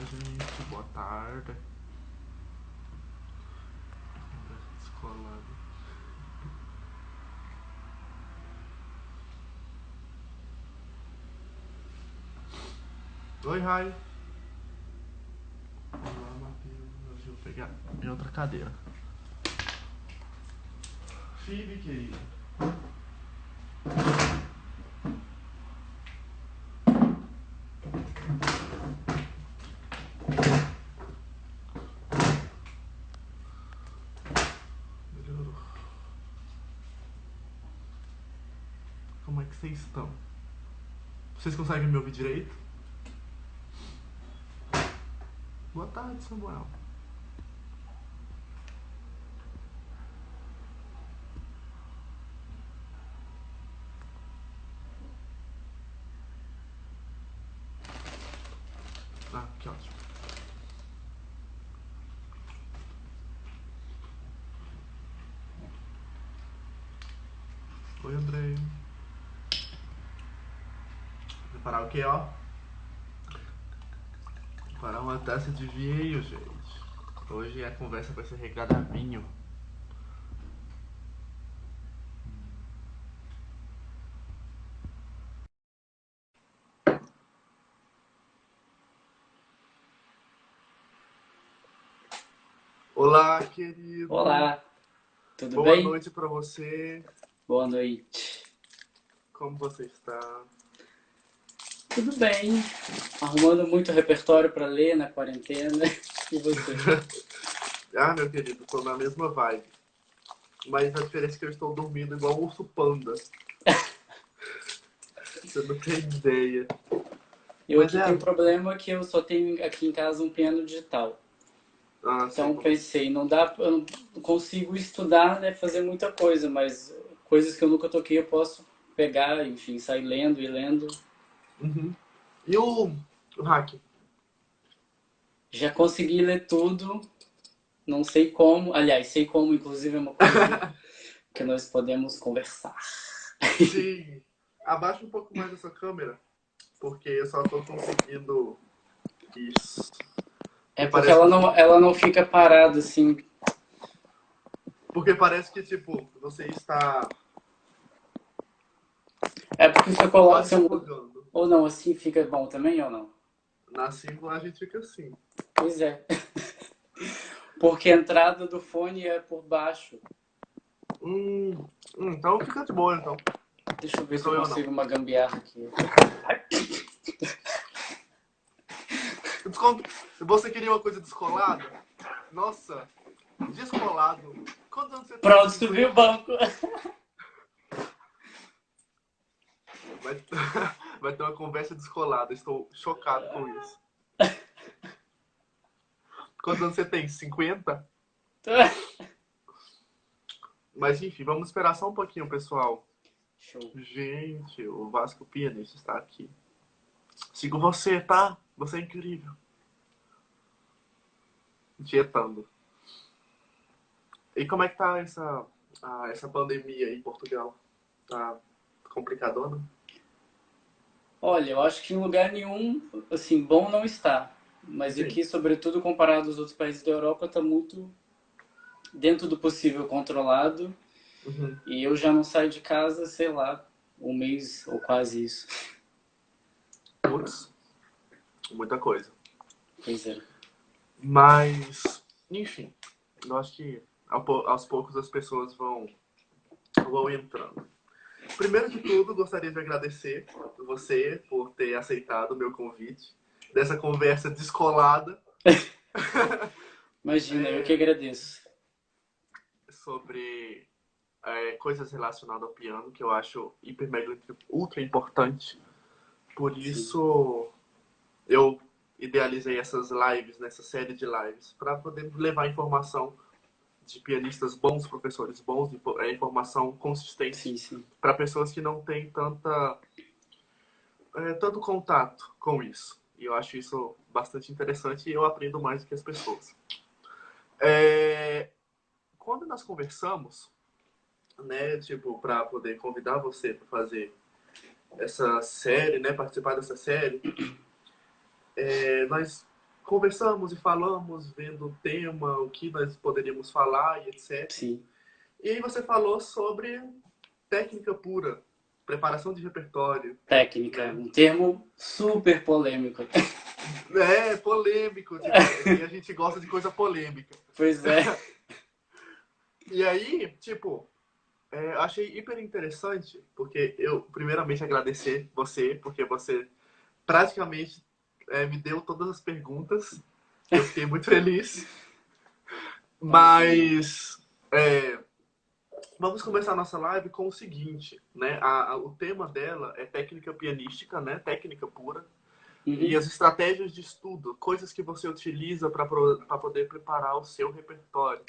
gente. Boa tarde. Descolado. Oi, Rai. Olá, Matheus. Deixa eu pegar em outra cadeira. Phoebe, querida. Melhorou. Como é que vocês estão? Vocês conseguem me ouvir direito? Boa tarde, Samuel. Ah, que ótimo. Oi, Andrei. Preparar o quê, ó? Preparar uma taça de vinho, gente. Hoje a conversa vai ser regada a vinho. Olá, querido. Olá, tudo Boa bem? noite pra você. Boa noite. Como você está? Tudo bem. Arrumando muito repertório para ler na quarentena. E você? Ah, meu querido, tô na mesma vibe. Mas a diferença é que eu estou dormindo igual um urso panda. Você não tem ideia. Eu Mas aqui tenho é. um problema que eu só tenho aqui em casa um piano digital. Ah, sei Então como é. pensei, eu não consigo estudar, né, fazer muita coisa, mas coisas que eu nunca toquei eu posso pegar, enfim, sair lendo e lendo. Uhum. E o hack? Já consegui ler tudo, não sei como, aliás, sei como, inclusive é uma coisa que nós podemos conversar. Sim. Abaixa um pouco mais essa câmera, porque eu só tô conseguindo isso. É Porque porque parece que. ela não fica parada assim. Porque parece que, tipo, você está É porque você coloca. quase jogando. Ou não, assim fica bom também ou não? Na símbolo a gente fica assim. Pois é. Porque a entrada do fone é por baixo. Então fica de boa, então. Deixa eu ver se eu Sou eu não. consigo uma gambiarra aqui. Desconto. Você queria uma coisa descolada? Nossa, descolado. Quantos anos você tem? Pronto, subiu o 50? banco. Vai, vai ter uma conversa descolada. Estou chocado com isso. Quantos anos você tem? 50? Mas enfim, vamos esperar só um pouquinho, pessoal. Show. Gente, o Vasco Pianista está aqui. Sigo você, tá? Você é incrível. Dietando. E como é que tá essa pandemia aí em Portugal? Tá complicadona? Olha, eu acho que em lugar nenhum, assim, bom não está. Mas Sim. aqui, sobretudo comparado aos outros países da Europa, está muito dentro do possível controlado. Uhum. E eu já não saio de casa, sei lá, um mês ou quase isso. Putz, muita coisa. Pois é. Mas, enfim, eu acho que aos poucos as pessoas vão entrando. Primeiro de tudo, gostaria de agradecer você por ter aceitado o meu convite dessa conversa descolada Imagina, eu que é, agradeço. sobre coisas relacionadas ao piano, que eu acho hiper, mega, ultra importante. Por Sim. isso, eu idealizei essas lives, nessa série de lives, para poder levar informação de pianistas bons, professores bons, informação consistente Sim, sim. para pessoas que não têm tanto contato com isso. E eu acho isso bastante interessante e eu aprendo mais do que as pessoas. É, quando nós conversamos, né, tipo, para poder convidar você para fazer essa série, né, participar dessa série, nós conversamos e falamos, vendo o tema, o que nós poderíamos falar e etc. Sim. E aí você falou sobre técnica pura, preparação de repertório. Técnica, Né? um termo super polêmico. É, polêmico, tipo, e a gente gosta de coisa polêmica. Pois é. E aí, tipo, achei hiper interessante, porque eu, primeiramente, agradecer você, porque você praticamente me deu todas as perguntas. Eu fiquei muito feliz. Mas vamos começar a nossa live com o seguinte, né? O tema dela é técnica pianística, né? Técnica pura. E as estratégias de estudo, coisas que você utiliza para poder preparar o seu repertório.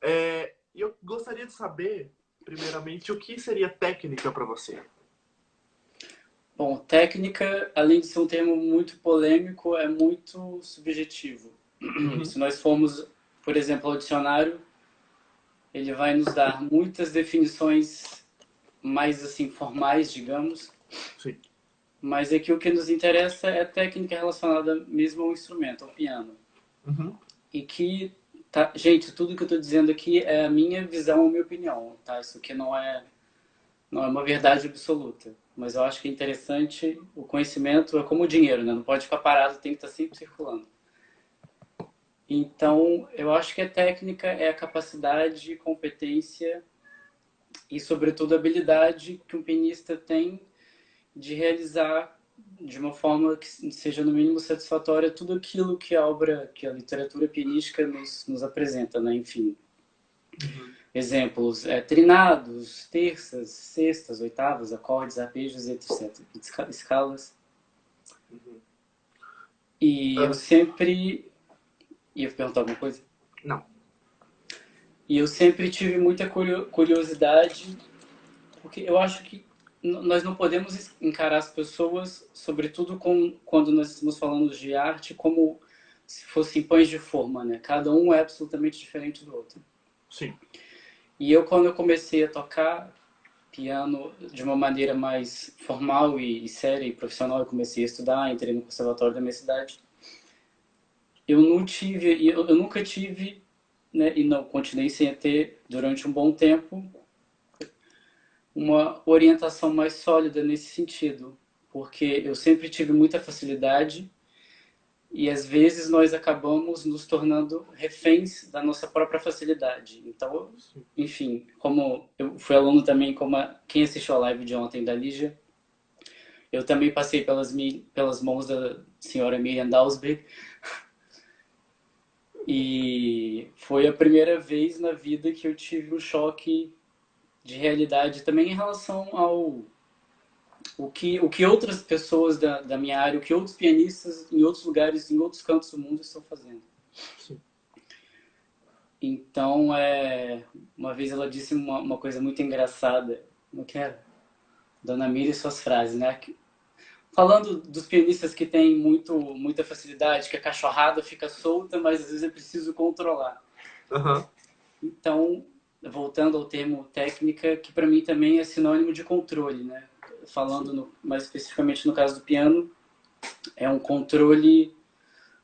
E eu gostaria de saber, primeiramente, o que seria técnica para você? Bom, técnica, além de ser um termo muito polêmico, é muito subjetivo. Se nós formos, por exemplo, ao dicionário, ele vai nos dar muitas definições mais assim formais, digamos. Sim. Mas aqui o que nos interessa é técnica relacionada mesmo ao instrumento, ao piano. E que, tá, gente, tudo que eu estou dizendo aqui é a minha visão, a minha opinião, tá? Isso aqui não é uma verdade absoluta. Mas eu acho que é interessante, o conhecimento é como o dinheiro, né? Não pode ficar parado, tem que estar sempre circulando. Então, eu acho que a técnica é a capacidade, competência e, sobretudo, a habilidade que um pianista tem de realizar de uma forma que seja no mínimo satisfatória tudo aquilo que a obra, que a literatura pianística nos apresenta, né? Enfim. Exemplos, trinados, terças, sextas, oitavas, acordes, arpejos, etc. Escalas. E eu sempre... Ia perguntar alguma coisa? Não. E eu sempre tive muita curiosidade, porque eu acho que nós não podemos encarar as pessoas, sobretudo quando nós estamos falando de arte, como se fossem pães de forma, né? Cada um é absolutamente diferente do outro. Sim. E eu, quando eu comecei a tocar piano de uma maneira mais formal e séria e profissional, eu comecei a estudar, entrei no conservatório da minha cidade. Eu nunca tive, né, e não continuei sem ter durante um bom tempo uma orientação mais sólida nesse sentido, porque eu sempre tive muita facilidade e às vezes nós acabamos nos tornando reféns da nossa própria facilidade. Então, enfim, como eu fui aluno também, quem assistiu a live de ontem da Lígia, eu também passei pelas mãos da senhora Miriam Dalsberg. E foi a primeira vez na vida que eu tive um choque de realidade também em relação ao o que outras pessoas da minha área, o que outros pianistas em outros lugares, em outros cantos do mundo estão fazendo. Sim. Então, uma vez ela disse uma coisa muito engraçada, não quero? Dona Miriam e suas frases, né? Falando dos pianistas que têm muita facilidade, que a cachorrada fica solta, mas às vezes é preciso controlar. Então, voltando ao termo técnica, que para mim também é sinônimo de controle, né? Falando mais especificamente no caso do piano, é um controle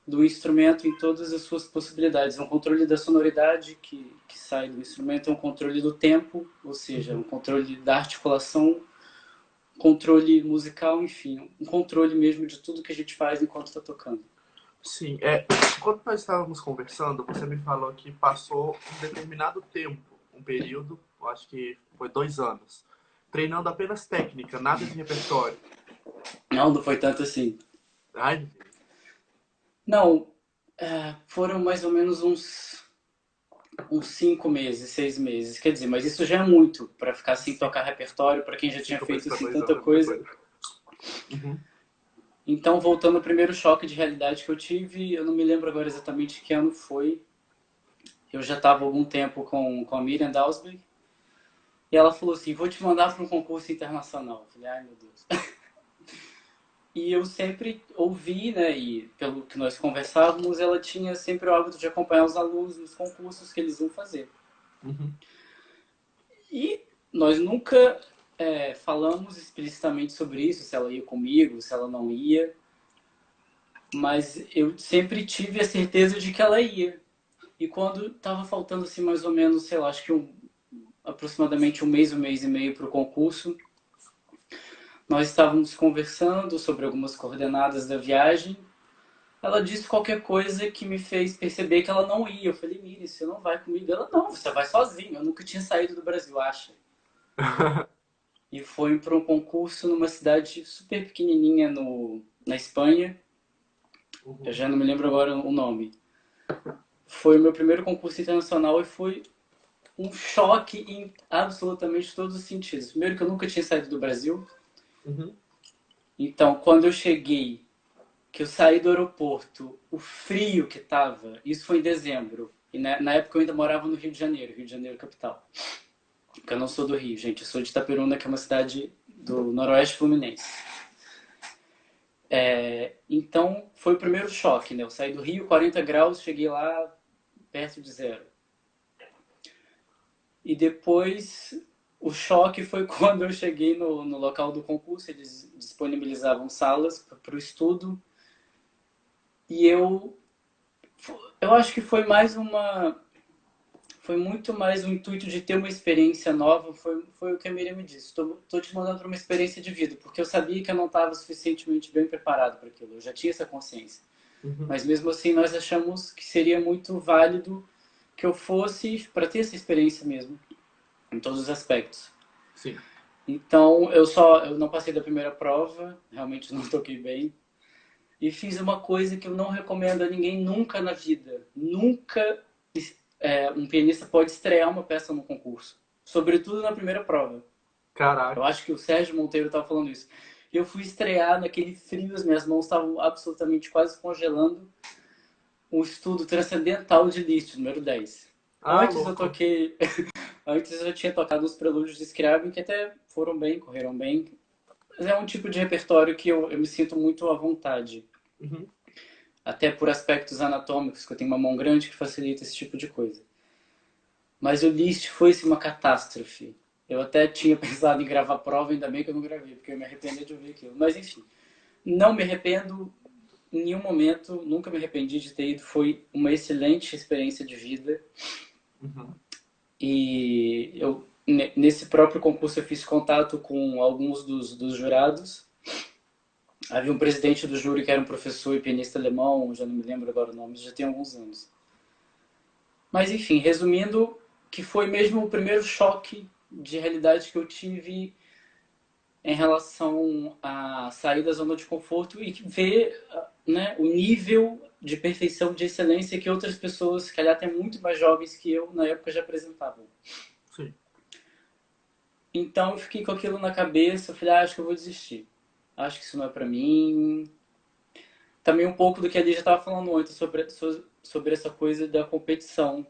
do instrumento em todas as suas possibilidades. É um controle da sonoridade que sai do instrumento, é um controle do tempo, ou seja, um controle da articulação, controle musical, enfim, um controle mesmo de tudo que a gente faz enquanto está tocando. Sim, quando nós estávamos conversando, você me falou que passou um determinado tempo, um período, eu acho que foi 2 anos, treinando apenas técnica, nada de repertório. Não foi tanto assim. Ai, não, foram mais ou menos uns 5 meses, 6 meses. Quer dizer, mas isso já é muito para ficar sem tocar repertório, para quem já tinha feito assim, tanta coisa. Então, voltando ao primeiro choque de realidade que eu tive, eu não me lembro agora exatamente que ano foi. Eu já estava há algum tempo com a Miriam Dalsberg. E ela falou assim, vou te mandar para um concurso internacional. Eu falei, ai meu Deus. E eu sempre ouvi, né, e pelo que nós conversávamos, ela tinha sempre o hábito de acompanhar os alunos nos concursos que eles iam fazer. E nós nunca falamos explicitamente sobre isso, se ela ia comigo, se ela não ia. mas eu sempre tive a certeza de que ela ia. E quando estava faltando assim mais ou menos, sei lá, acho que aproximadamente um mês e meio para o concurso, nós estávamos conversando sobre algumas coordenadas da viagem. Ela disse qualquer coisa que me fez perceber que ela não ia. Eu falei, Miri, você não vai comigo? Ela, não, você vai sozinha. Eu nunca tinha saído do Brasil, acha? E foi para um concurso numa cidade super pequenininha na Espanha. Eu Uhum. já não me lembro agora o nome. Foi o meu primeiro concurso internacional e foi um choque em absolutamente todos os sentidos. Primeiro que eu nunca tinha saído do Brasil. Uhum. Então, quando eu cheguei, que eu saí do aeroporto, o frio que tava, isso foi em dezembro. E na época eu ainda morava no Rio de Janeiro capital. Porque eu não sou do Rio, gente. Eu sou de Itaperuna, que é uma cidade do Noroeste Fluminense. Então, foi o primeiro choque, né? Eu saí do Rio, 40 graus, cheguei lá perto de zero. E depois, o choque foi quando eu cheguei no local do concurso. Eles disponibilizavam salas para o estudo. E eu acho que foi muito mais um intuito de ter uma experiência nova, foi o que a Miriam me disse. Tô te mandando para uma experiência de vida, porque eu sabia que eu não estava suficientemente bem preparado para aquilo, eu já tinha essa consciência. Uhum. Mas mesmo assim, nós achamos que seria muito válido que eu fosse para ter essa experiência mesmo, em todos os aspectos. Sim. Então, eu não passei da primeira prova, realmente não toquei bem. E fiz uma coisa que eu não recomendo a ninguém nunca na vida. Nunca um pianista pode estrear uma peça no concurso. Sobretudo na primeira prova. Eu Caraca. acho que o Sérgio Monteiro estava falando isso. Eu fui estrear naquele frio, as minhas mãos estavam absolutamente quase congelando. Um estudo transcendental de Liszt, número 10. Ah, Antes eu louco. toquei. Antes eu tinha tocado os prelúdios de Scriabin, que até foram bem, correram bem. Mas é um tipo de repertório que eu me sinto muito à vontade. Uhum. Até por aspectos anatômicos, que eu tenho uma mão grande que facilita esse tipo de coisa. Mas o Liszt foi uma catástrofe. Eu até tinha pensado em gravar prova, ainda bem que eu não gravei, porque eu me arrependi de ouvir aquilo. Mas enfim, não me arrependo em nenhum momento, nunca me arrependi de ter ido. Foi uma excelente experiência de vida. Uhum. E nesse próprio concurso eu fiz contato com alguns dos jurados. Havia um presidente do júri que era um professor e pianista alemão, já não me lembro agora o nome, já tem alguns anos. Mas enfim, resumindo, que foi mesmo o primeiro choque de realidade que eu tive em relação a sair da zona de conforto e ver, né, o nível de perfeição, de excelência que outras pessoas, que calhar até muito mais jovens que eu, na época já apresentavam. Sim. Então eu fiquei com aquilo na cabeça, eu falei, acho que eu vou desistir. Acho que isso não é para mim. Também um pouco do que a Lígia estava falando antes sobre essa coisa da competição.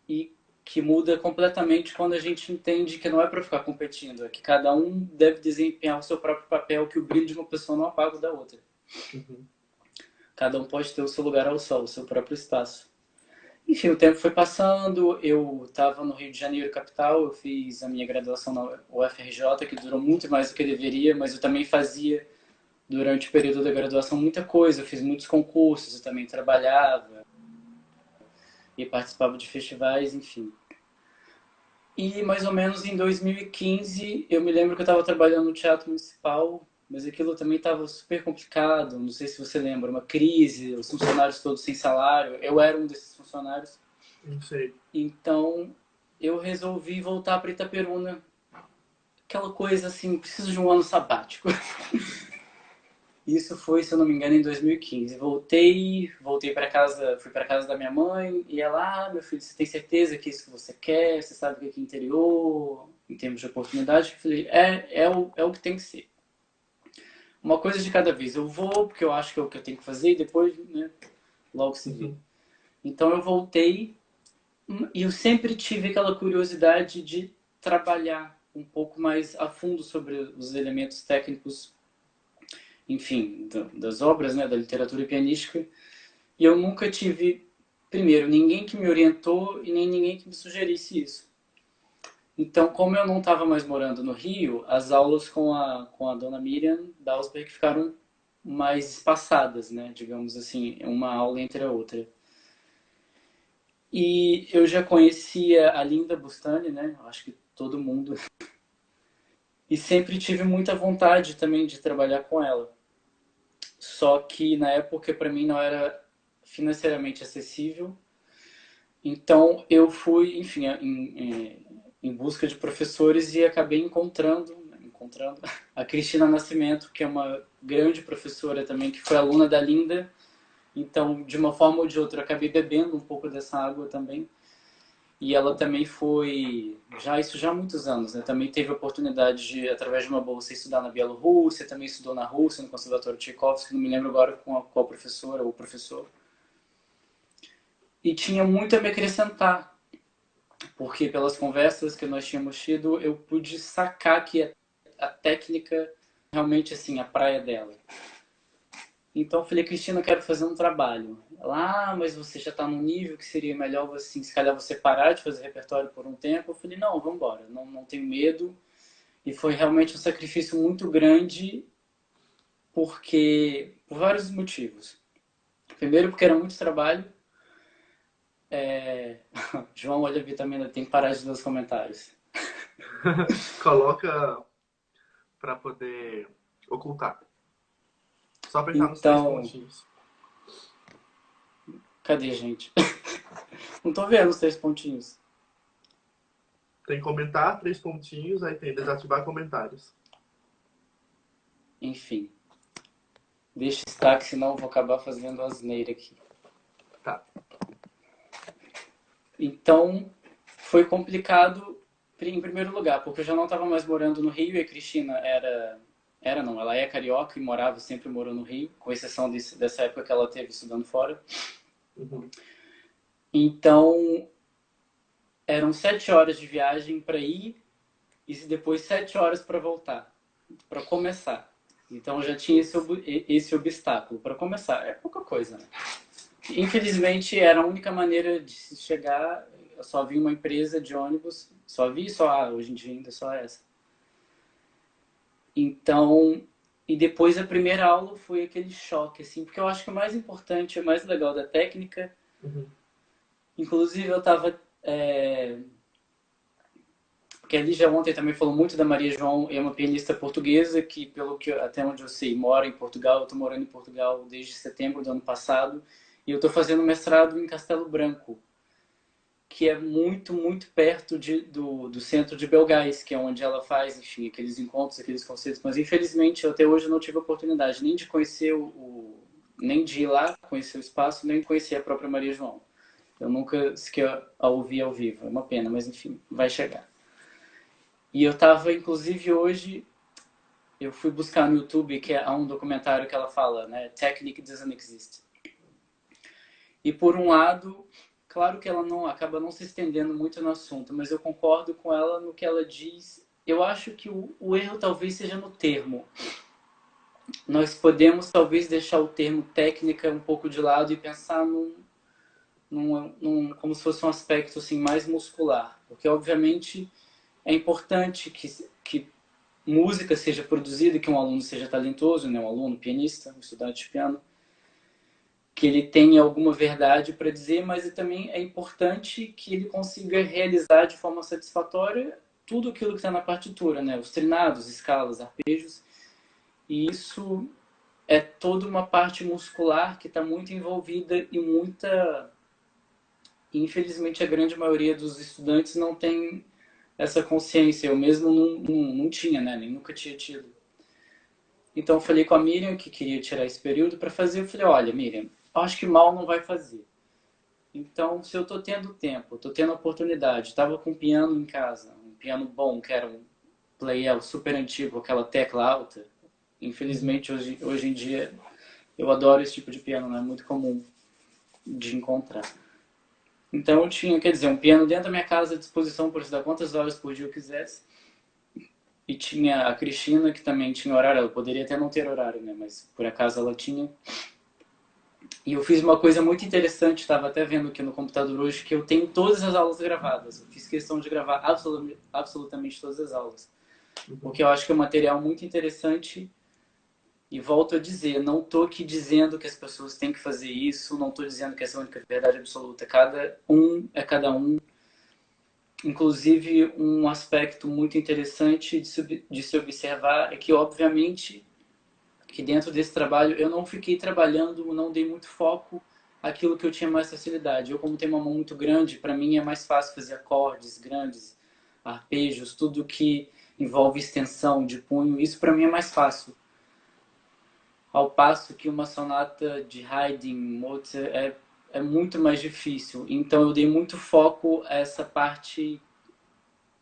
E que muda completamente quando a gente entende que não é para ficar competindo, é que cada um deve desempenhar o seu próprio papel, que o brilho de uma pessoa não apaga o da outra. Uhum. Cada um pode ter o seu lugar ao sol, o seu próprio espaço. Enfim, o tempo foi passando, eu estava no Rio de Janeiro, capital, eu fiz a minha graduação na UFRJ, que durou muito mais do que deveria, mas eu também fazia, durante o período da graduação, muita coisa, eu fiz muitos concursos, eu também trabalhava e participava de festivais, enfim. E mais ou menos em 2015, eu me lembro que eu estava trabalhando no Teatro Municipal, mas aquilo também estava super complicado. Não sei se você lembra, uma crise, os funcionários todos sem salário. Eu era um desses funcionários. Não sei. Então eu resolvi voltar para Itaperuna. Aquela coisa assim, preciso de um ano sabático. Isso foi, se eu não me engano, em 2015. Voltei para casa, fui para casa da minha mãe e ela, meu filho, você tem certeza que é isso que você quer? Você sabe que aqui é interior, em termos de oportunidade? Eu falei, é o que tem que ser. Uma coisa de cada vez. Eu vou porque eu acho que é o que eu tenho que fazer e depois, né, logo se vê. Uhum. Então eu voltei e eu sempre tive aquela curiosidade de trabalhar um pouco mais a fundo sobre os elementos técnicos, enfim, das obras, né, da literatura pianística. E eu nunca tive, primeiro, ninguém que me orientou e nem ninguém que me sugerisse isso. Então, como eu não estava mais morando no Rio, as aulas com a dona Miriam Dalsberg ficaram mais espaçadas, né? Digamos assim, uma aula entre a outra. E eu já conhecia a Linda Bustani, né? Acho que todo mundo. E sempre tive muita vontade também de trabalhar com ela. Só que na época para mim não era financeiramente acessível. Então eu fui, enfim, em busca de professores e acabei encontrando a Cristina Nascimento, que é uma grande professora também, que foi aluna da Linda. Então, de uma forma ou de outra, eu acabei bebendo um pouco dessa água também. E ela também foi, já há muitos anos, né? Também teve a oportunidade de, através de uma bolsa, estudar na Bielorrússia, também estudou na Rússia, no Conservatório Tchaikovsky, não me lembro agora com qual professora ou professor. E tinha muito a me acrescentar, porque pelas conversas que nós tínhamos tido, eu pude sacar que a técnica realmente assim a praia dela. Então eu falei, Cristina, eu quero fazer um trabalho. Ela, mas você já está num nível que seria melhor assim, se calhar você parar de fazer repertório por um tempo. Eu falei, não, vamos embora, não tenho medo. E foi realmente um sacrifício muito grande, porque por vários motivos. Primeiro, porque era muito trabalho. João, olha a vitamina, tem que parar de ler os comentários. Coloca para poder ocultar. Só apertar nos três Então, pontinhos. cadê, gente? Não tô vendo os 3 pontinhos. Tem comentar, três pontinhos, aí tem desativar comentários. Enfim, deixa estar, que senão eu vou acabar fazendo asneira aqui. Tá. Então, foi complicado em primeiro lugar, porque eu já não estava mais morando no Rio e a Cristina ela é carioca e sempre morou no Rio, com exceção dessa época que ela teve estudando fora. Uhum. Então, eram 7 horas de viagem para ir e depois 7 horas para voltar, para começar. Então, eu já tinha esse obstáculo. Para começar, é pouca coisa, né? Infelizmente, era a única maneira de se chegar. Eu só vi uma empresa de ônibus, hoje em dia ainda só essa. Então, e depois a primeira aula foi aquele choque, assim, porque eu acho que o mais importante, o mais legal da técnica, inclusive eu estava porque a Lígia ontem também falou muito da Maria João, é uma pianista portuguesa que, até onde eu sei, mora em Portugal. Eu estou morando em Portugal desde setembro do ano passado e eu estou fazendo mestrado em Castelo Branco, que é muito, muito perto do centro de Belgais, que é onde ela faz, enfim, aqueles encontros, aqueles concertos. Mas, infelizmente, eu até hoje não tive a oportunidade nem de conhecer nem de ir lá conhecer o espaço, nem de conhecer a própria Maria João. Eu nunca sequer a ouvi ao vivo. É uma pena, mas, enfim, vai chegar. E eu estava, inclusive, hoje, eu fui buscar no YouTube, que há um documentário que ela fala, né? Technique doesn't exist. E por um lado, claro que ela acaba não se estendendo muito no assunto, mas eu concordo com ela no que ela diz. Eu acho que o erro talvez seja no termo. Nós podemos talvez deixar o termo técnica um pouco de lado e pensar como se fosse um aspecto assim, mais muscular. Porque, obviamente, é importante que música seja produzida, que um aluno seja talentoso, né? Um aluno, pianista, um estudante de piano, que ele tenha alguma verdade para dizer, mas também é importante que ele consiga realizar de forma satisfatória tudo aquilo que está na partitura, né? Os trinados, escalas, arpejos. E isso é toda uma parte muscular que está muito envolvida e muita... Infelizmente, a grande maioria dos estudantes não tem essa consciência. Eu mesmo não tinha, né? Nem nunca tinha tido. Então eu falei com a Miriam, que queria tirar esse período para fazer. Eu falei, olha, Miriam, acho que mal não vai fazer. Então, se eu estou tendo tempo, estou tendo oportunidade, estava com um piano em casa, um piano bom, que era um Pleyel super antigo, aquela tecla alta. Infelizmente, hoje em dia, eu adoro esse tipo de piano, não é muito comum de encontrar. Então eu tinha, quer dizer, um piano dentro da minha casa à disposição por estudar quantas horas por dia eu quisesse. E tinha a Cristina, que também tinha horário. Ela poderia até não ter horário, né? Mas por acaso ela tinha. E eu fiz uma coisa muito interessante, estava até vendo aqui no computador hoje, que eu tenho todas as aulas gravadas. Eu fiz questão de gravar absolutamente todas as aulas. Porque eu acho que é um material muito interessante E volto a dizer, não estou aqui dizendo que as pessoas têm que fazer isso, não estou dizendo que essa é a única verdade absoluta. Cada um é cada um. Inclusive, um aspecto muito interessante de se observar é que, obviamente, que dentro desse trabalho eu não fiquei trabalhando, não dei muito foco àquilo que eu tinha mais facilidade. Eu, como tenho uma mão muito grande, para mim é mais fácil fazer acordes grandes, arpejos, tudo que envolve extensão de punho, isso para mim é mais fácil. Ao passo que uma sonata de Haydn, Mozart, é muito mais difícil. Então eu dei muito foco a essa parte,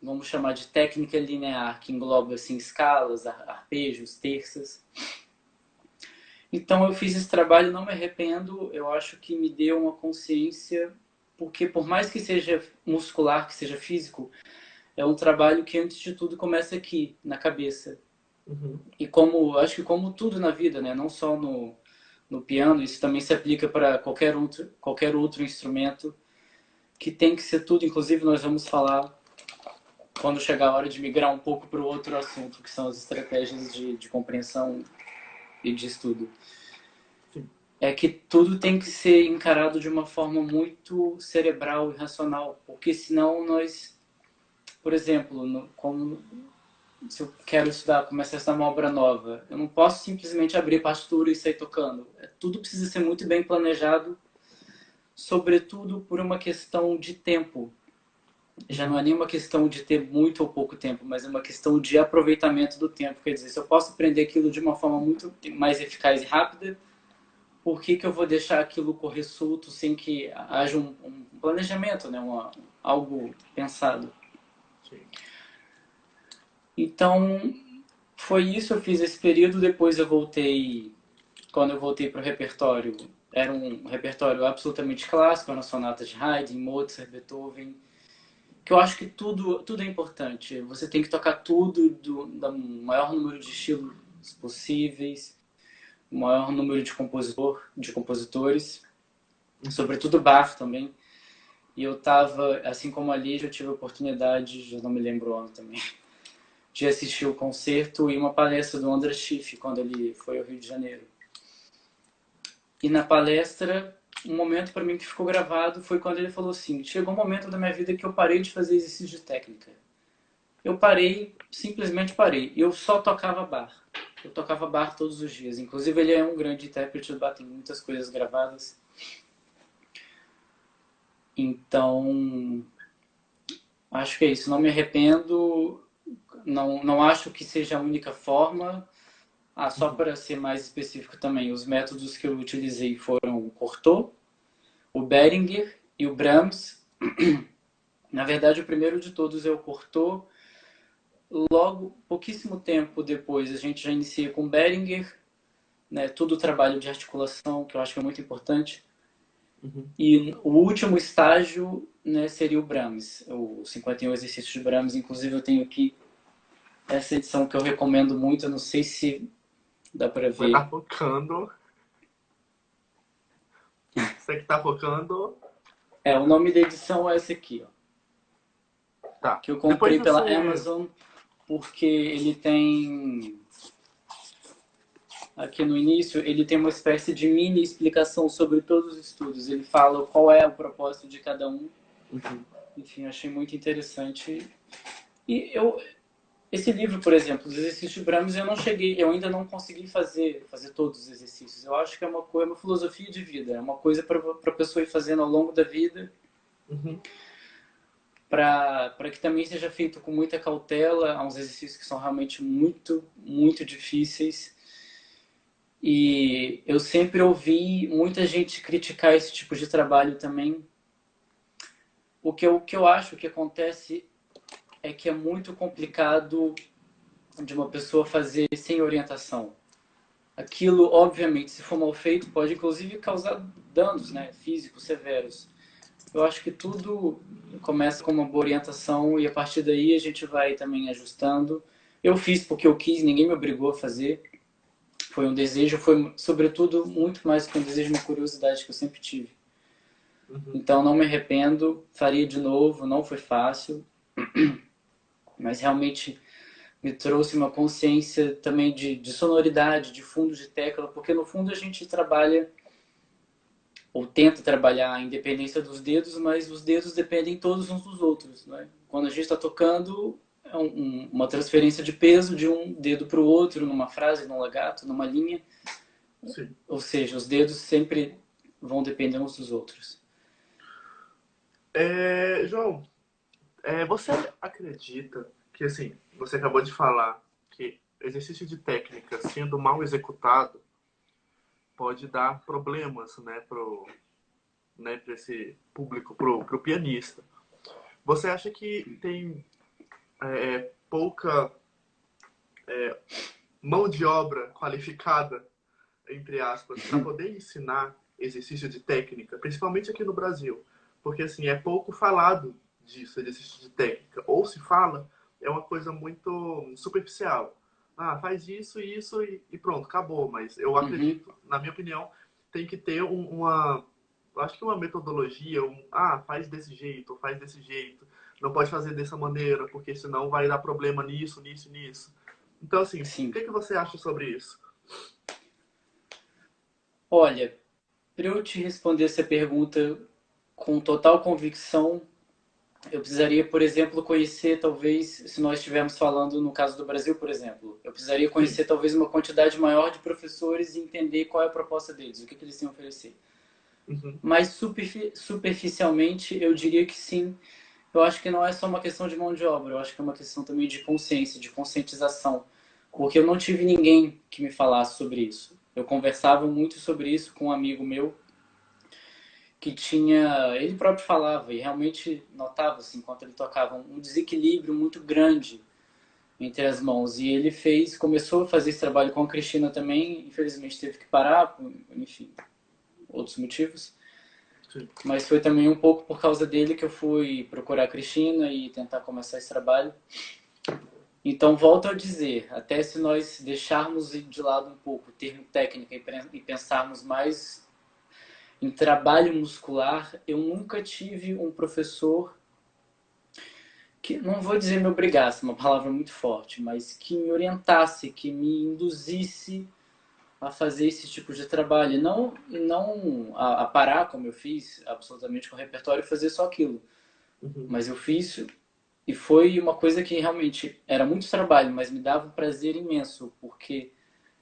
vamos chamar de técnica linear, que engloba assim, escalas, arpejos, terças. Então eu fiz esse trabalho, não me arrependo, eu acho que me deu uma consciência, porque por mais que seja muscular, que seja físico, é um trabalho que antes de tudo começa aqui, na cabeça. Uhum. E como, acho que como tudo na vida, né? Não só no piano, isso também se aplica para qualquer outro instrumento, que tem que ser tudo. Inclusive nós vamos falar quando chegar a hora de migrar um pouco para o outro assunto, que são as estratégias de compreensão e de estudo. Sim. É que tudo tem que ser encarado de uma forma muito cerebral e racional, porque senão nós, por exemplo, como se eu quero estudar, começar a estudar uma obra nova, eu não posso simplesmente abrir partitura e sair tocando. Tudo precisa ser muito bem planejado, sobretudo por uma questão de tempo. Já não é nem uma questão de ter muito ou pouco tempo, mas é uma questão de aproveitamento do tempo. Quer dizer, se eu posso aprender aquilo de uma forma muito mais eficaz e rápida, por que eu vou deixar aquilo correr solto sem que haja um planejamento, né? Algo pensado? Sim. Então, foi isso, eu fiz esse período, depois eu voltei, quando eu voltei para o repertório, era um repertório absolutamente clássico, eram sonatas de Haydn, Mozart, Beethoven, que eu acho que tudo é importante. Você tem que tocar tudo do maior número de estilos possíveis, o maior número de compositores, sobretudo Bach também. E eu estava, assim como a Lígia, eu tive a oportunidade, já não me lembro o ano também, de assistir o concerto e uma palestra do André Schiff, quando ele foi ao Rio de Janeiro. E na palestra, um momento para mim que ficou gravado foi quando ele falou assim: chegou um momento da minha vida que eu parei de fazer exercício de técnica. Eu parei, simplesmente parei. Eu só tocava Bach. Eu tocava Bach todos os dias. Inclusive, ele é um grande intérprete do Bach, tem muitas coisas gravadas. Então, acho que é isso. Não me arrependo. Não acho que seja a única forma. Só para ser mais específico também, os métodos que eu utilizei foram o Cortot, o Behringer e o Brahms. Na verdade, o primeiro de todos é o Cortot. Logo, pouquíssimo tempo depois, a gente já inicia com o Behringer, né, todo o trabalho de articulação, que eu acho que é muito importante. Uhum. E o último estágio, né, seria o Brahms, o 51 exercícios de Brahms. Inclusive, eu tenho aqui essa edição que eu recomendo muito, eu não sei se dá para Vai ver. estar focando. Você que tá focando. O nome da edição é essa aqui, ó. Tá. Que eu comprei pela Amazon, porque ele tem... Aqui no início, ele tem uma espécie de mini explicação sobre todos os estudos. Ele fala qual é o propósito de cada um. Uhum. Enfim, achei muito interessante. E esse livro, por exemplo, os exercícios de Brahms, eu ainda não consegui fazer todos os exercícios. Eu acho que é uma filosofia de vida, é uma coisa para a pessoa ir fazendo ao longo da vida, Uhum. para que também seja feito com muita cautela. Há uns exercícios que são realmente muito, muito difíceis. E eu sempre ouvi muita gente criticar esse tipo de trabalho também. O que eu acho que acontece é que é muito complicado de uma pessoa fazer sem orientação. Aquilo, obviamente, se for mal feito, pode inclusive causar danos, né, físicos severos. Eu acho que tudo começa com uma boa orientação e a partir daí a gente vai também ajustando. Eu fiz porque eu quis, ninguém me obrigou a fazer. Foi um desejo, foi sobretudo muito mais que um desejo, uma curiosidade que eu sempre tive. Uhum. Então não me arrependo, faria de novo, não foi fácil, mas realmente me trouxe uma consciência também de sonoridade, de fundo de tecla, porque no fundo a gente trabalha ou tenta trabalhar a independência dos dedos, mas os dedos dependem todos uns dos outros, né? Quando a gente está tocando, é uma transferência de peso de um dedo para o outro, numa frase, num legato, numa linha. Sim. Ou seja, os dedos sempre vão depender uns dos outros. João, você acredita que, assim, você acabou de falar que exercício de técnica sendo mal executado pode dar problemas, né, para esse público, pro pianista. Você acha que tem pouca mão de obra qualificada, entre aspas, para poder ensinar exercício de técnica, principalmente aqui no Brasil? Porque, assim, é pouco falado disso, exercício de técnica. Ou se fala, é uma coisa muito superficial. Ah, faz isso e pronto, acabou. Mas eu Uhum. acredito, na minha opinião, tem que ter eu acho que uma metodologia, faz desse jeito, ou faz desse jeito. Não pode fazer dessa maneira, porque senão vai dar problema nisso, nisso, nisso. Então, assim, o Sim. que você acha sobre isso? Olha, para eu te responder essa pergunta com total convicção, eu precisaria, por exemplo, conhecer, talvez, se nós estivermos falando no caso do Brasil, por exemplo, eu precisaria Sim. conhecer talvez uma quantidade maior de professores e entender qual é a proposta deles, o que eles têm a oferecer. Uhum. Mas superficialmente, eu diria que sim. Eu acho que não é só uma questão de mão de obra, eu acho que é uma questão também de consciência, de conscientização. Porque eu não tive ninguém que me falasse sobre isso. Eu conversava muito sobre isso com um amigo meu que tinha, ele próprio falava e realmente notava assim, enquanto ele tocava um desequilíbrio muito grande entre as mãos. E ele começou a fazer esse trabalho com a Cristina também, infelizmente teve que parar, enfim, outros motivos. Sim. Mas foi também um pouco por causa dele que eu fui procurar a Cristina e tentar começar esse trabalho. Então, volto a dizer, até se nós deixarmos de lado um pouco o termo técnica e pensarmos mais em trabalho muscular, eu nunca tive um professor que, não vou dizer me obrigasse, uma palavra muito forte, mas que me orientasse, que me induzisse a fazer esse tipo de trabalho. E não a parar, como eu fiz, absolutamente com o repertório, e fazer só aquilo. Uhum. Mas eu fiz e foi uma coisa que realmente era muito trabalho, mas me dava um prazer imenso, porque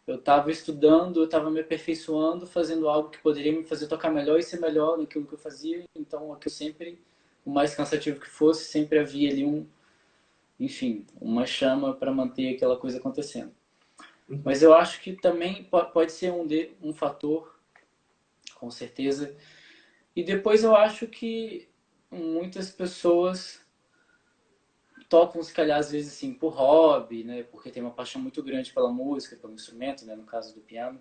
eu estava estudando, eu estava me aperfeiçoando, fazendo algo que poderia me fazer tocar melhor e ser melhor naquilo que eu fazia. Então, aquilo sempre, o mais cansativo que fosse, sempre havia ali enfim, uma chama para manter aquela coisa acontecendo. Uhum. Mas eu acho que também pode ser um fator, com certeza. E depois eu acho que muitas pessoas tocam, se calhar, às vezes, assim, por hobby, né? Porque tem uma paixão muito grande pela música, pelo instrumento, né? No caso do piano.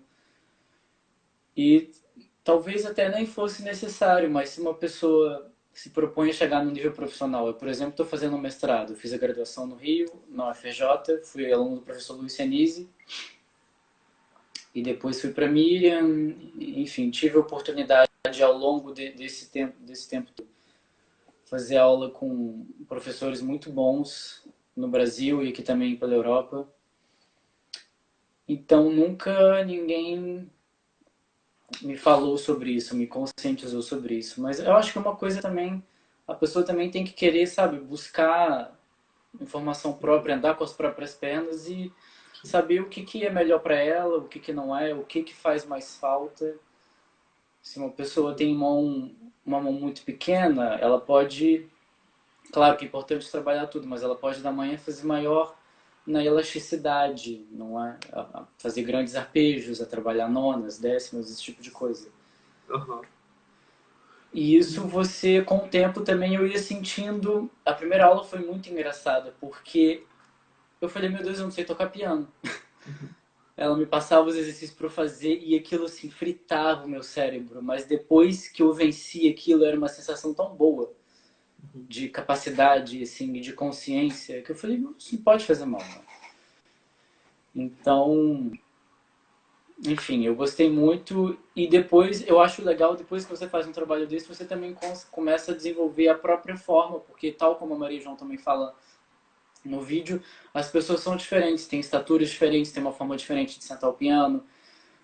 E talvez até nem fosse necessário, mas se uma pessoa se propõe a chegar no nível profissional, eu, por exemplo, estou fazendo um mestrado, fiz a graduação no Rio, na UFRJ, fui aluno do professor Luiz Senise, e depois fui para Miriam, enfim, tive a oportunidade ao longo desse tempo fazer aula com professores muito bons no Brasil e aqui também pela Europa. Então nunca ninguém me falou sobre isso, me conscientizou sobre isso. Mas eu acho que é uma coisa também, a pessoa também tem que querer, sabe, buscar informação própria, andar com as próprias pernas e saber o que é melhor para ela, o que não é, o que faz mais falta. Se uma pessoa tem uma mão muito pequena, ela pode, claro que é importante trabalhar tudo, mas ela pode da manhã fazer maior na elasticidade, não é? A fazer grandes arpejos, a trabalhar nonas, décimas, esse tipo de coisa. Uhum. E isso você, com o tempo também eu ia sentindo. A primeira aula foi muito engraçada, porque eu falei, meu Deus, eu não sei tocar piano. Uhum. Ela me passava os exercícios para eu fazer e aquilo assim fritava o meu cérebro, mas depois que eu venci aquilo era uma sensação tão boa Uhum. de capacidade assim, de consciência que eu falei, isso não pode fazer mal. Não. Então, enfim, eu gostei muito e depois eu acho legal, depois que você faz um trabalho desse, você também começa a desenvolver a própria forma, porque tal como a Maria João também fala No vídeo, as pessoas são diferentes, têm estaturas diferentes, têm uma forma diferente de sentar ao piano,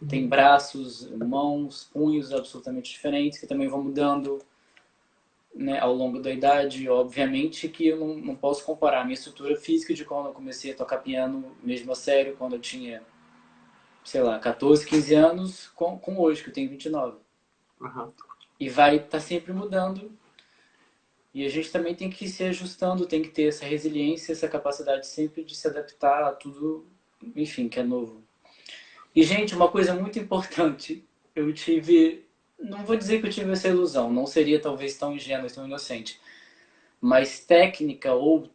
tem Uhum. braços, mãos, punhos absolutamente diferentes, que também vão mudando, né, ao longo da idade. Obviamente que eu não posso comparar a minha estrutura física de quando eu comecei a tocar piano mesmo a sério, quando eu tinha, sei lá, 14, 15 anos, com hoje, que eu tenho 29. Aham. E vai estar tá sempre mudando. E a gente também tem que ir se ajustando, tem que ter essa resiliência, essa capacidade sempre de se adaptar a tudo, enfim, que é novo. E, gente, uma coisa muito importante, eu tive, não vou dizer que eu tive essa ilusão, não seria talvez tão ingênuo, tão inocente, mas técnica ou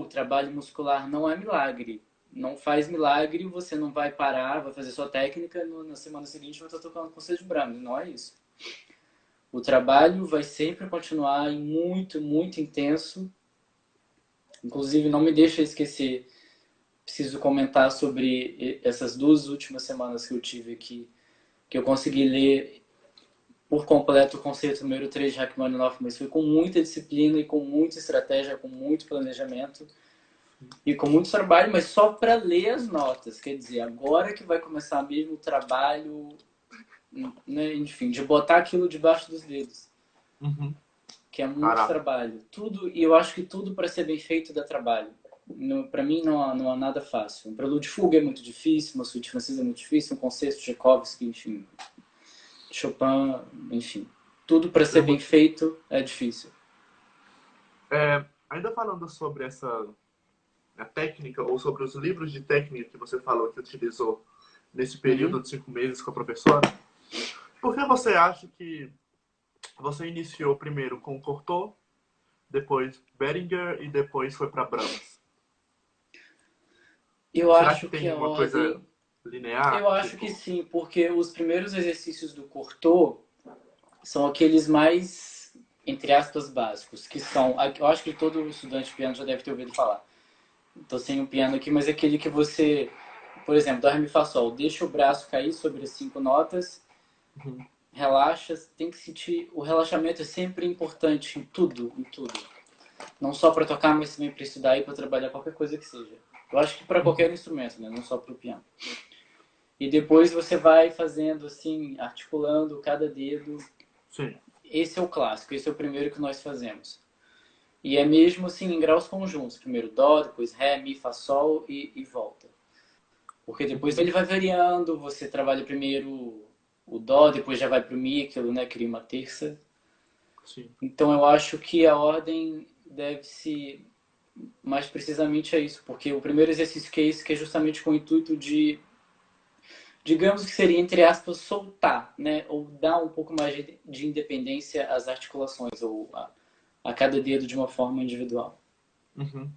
trabalho muscular não é milagre. Não faz milagre, você não vai parar, vai fazer sua técnica, na semana seguinte vai estar tocando com de Brahms, não é isso. O trabalho vai sempre continuar muito, muito intenso. Inclusive, não me deixa esquecer, preciso comentar sobre essas 2 últimas semanas que eu tive aqui, que eu consegui ler por completo o conceito número 3 de Rachmaninoff, mas foi com muita disciplina e com muita estratégia, com muito planejamento e com muito trabalho, mas só para ler as notas. Quer dizer, agora que vai começar mesmo o trabalho, né, enfim, de botar aquilo debaixo dos dedos, Uhum. que é muito Caraca. trabalho. Tudo, e eu acho que tudo para ser bem feito dá trabalho. Para mim não há nada fácil. Um prelude de fuga é muito difícil, uma suíte francesa é muito difícil, um concerto de Tchaikovsky, enfim, Chopin, enfim. Tudo para ser Eu bem vou... feito é difícil. Ainda falando sobre essa a técnica, ou sobre os livros de técnica que você falou que utilizou nesse período Uhum. de 5 meses com a professora, por que você acha que você iniciou primeiro com Cortot, depois Behringer e depois foi para Brahms? Eu Será que acho que tem a uma coisa ordem. Eu linear? acho que Tipo, sim, porque os primeiros exercícios do Cortot são aqueles mais, entre aspas, básicos, que são. Eu acho que todo estudante de piano já deve ter ouvido falar. Estou sem o piano aqui, mas é aquele que você, por exemplo, do Ré, Mi, Fá, Sol, deixa o braço cair sobre as 5 notas, uhum, relaxa, tem que sentir. O relaxamento é sempre importante em tudo, em tudo. Não só para tocar, mas também para estudar e para trabalhar qualquer coisa que seja. Eu acho que para uhum, qualquer instrumento, né? Não só para o piano. E depois você vai fazendo assim, articulando cada dedo. sim. Esse é o clássico, esse é o primeiro que nós fazemos. E é mesmo assim em graus conjuntos. Primeiro Dó, depois Ré, Mi, Fá, Sol e volta. Porque depois Uhum, ele vai variando, você trabalha primeiro o Dó, depois já vai para o Mi, aquilo, né, cria uma terça. sim. Então eu acho que a ordem deve-se mais precisamente a isso, porque o primeiro exercício que é isso, que é justamente com o intuito de, digamos que seria, entre aspas, soltar, né? Ou dar um pouco mais de independência às articulações, ou a cada dedo de uma forma individual. Uhum.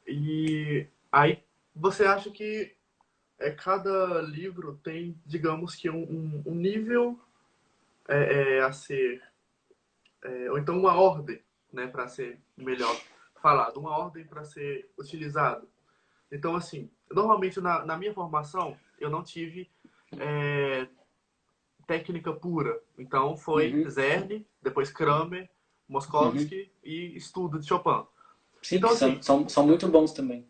E aí você acha que cada livro tem, digamos que um nível a ser, ou então uma ordem, né, para ser melhor falado, uma ordem para ser utilizado. Então, assim, normalmente na minha formação eu não tive é, técnica pura. Então foi Uhum, Czerny, depois Kramer, uhum. Moskowski e estudo de Chopin. Sim, Então, que são, assim, são, são muito bons também.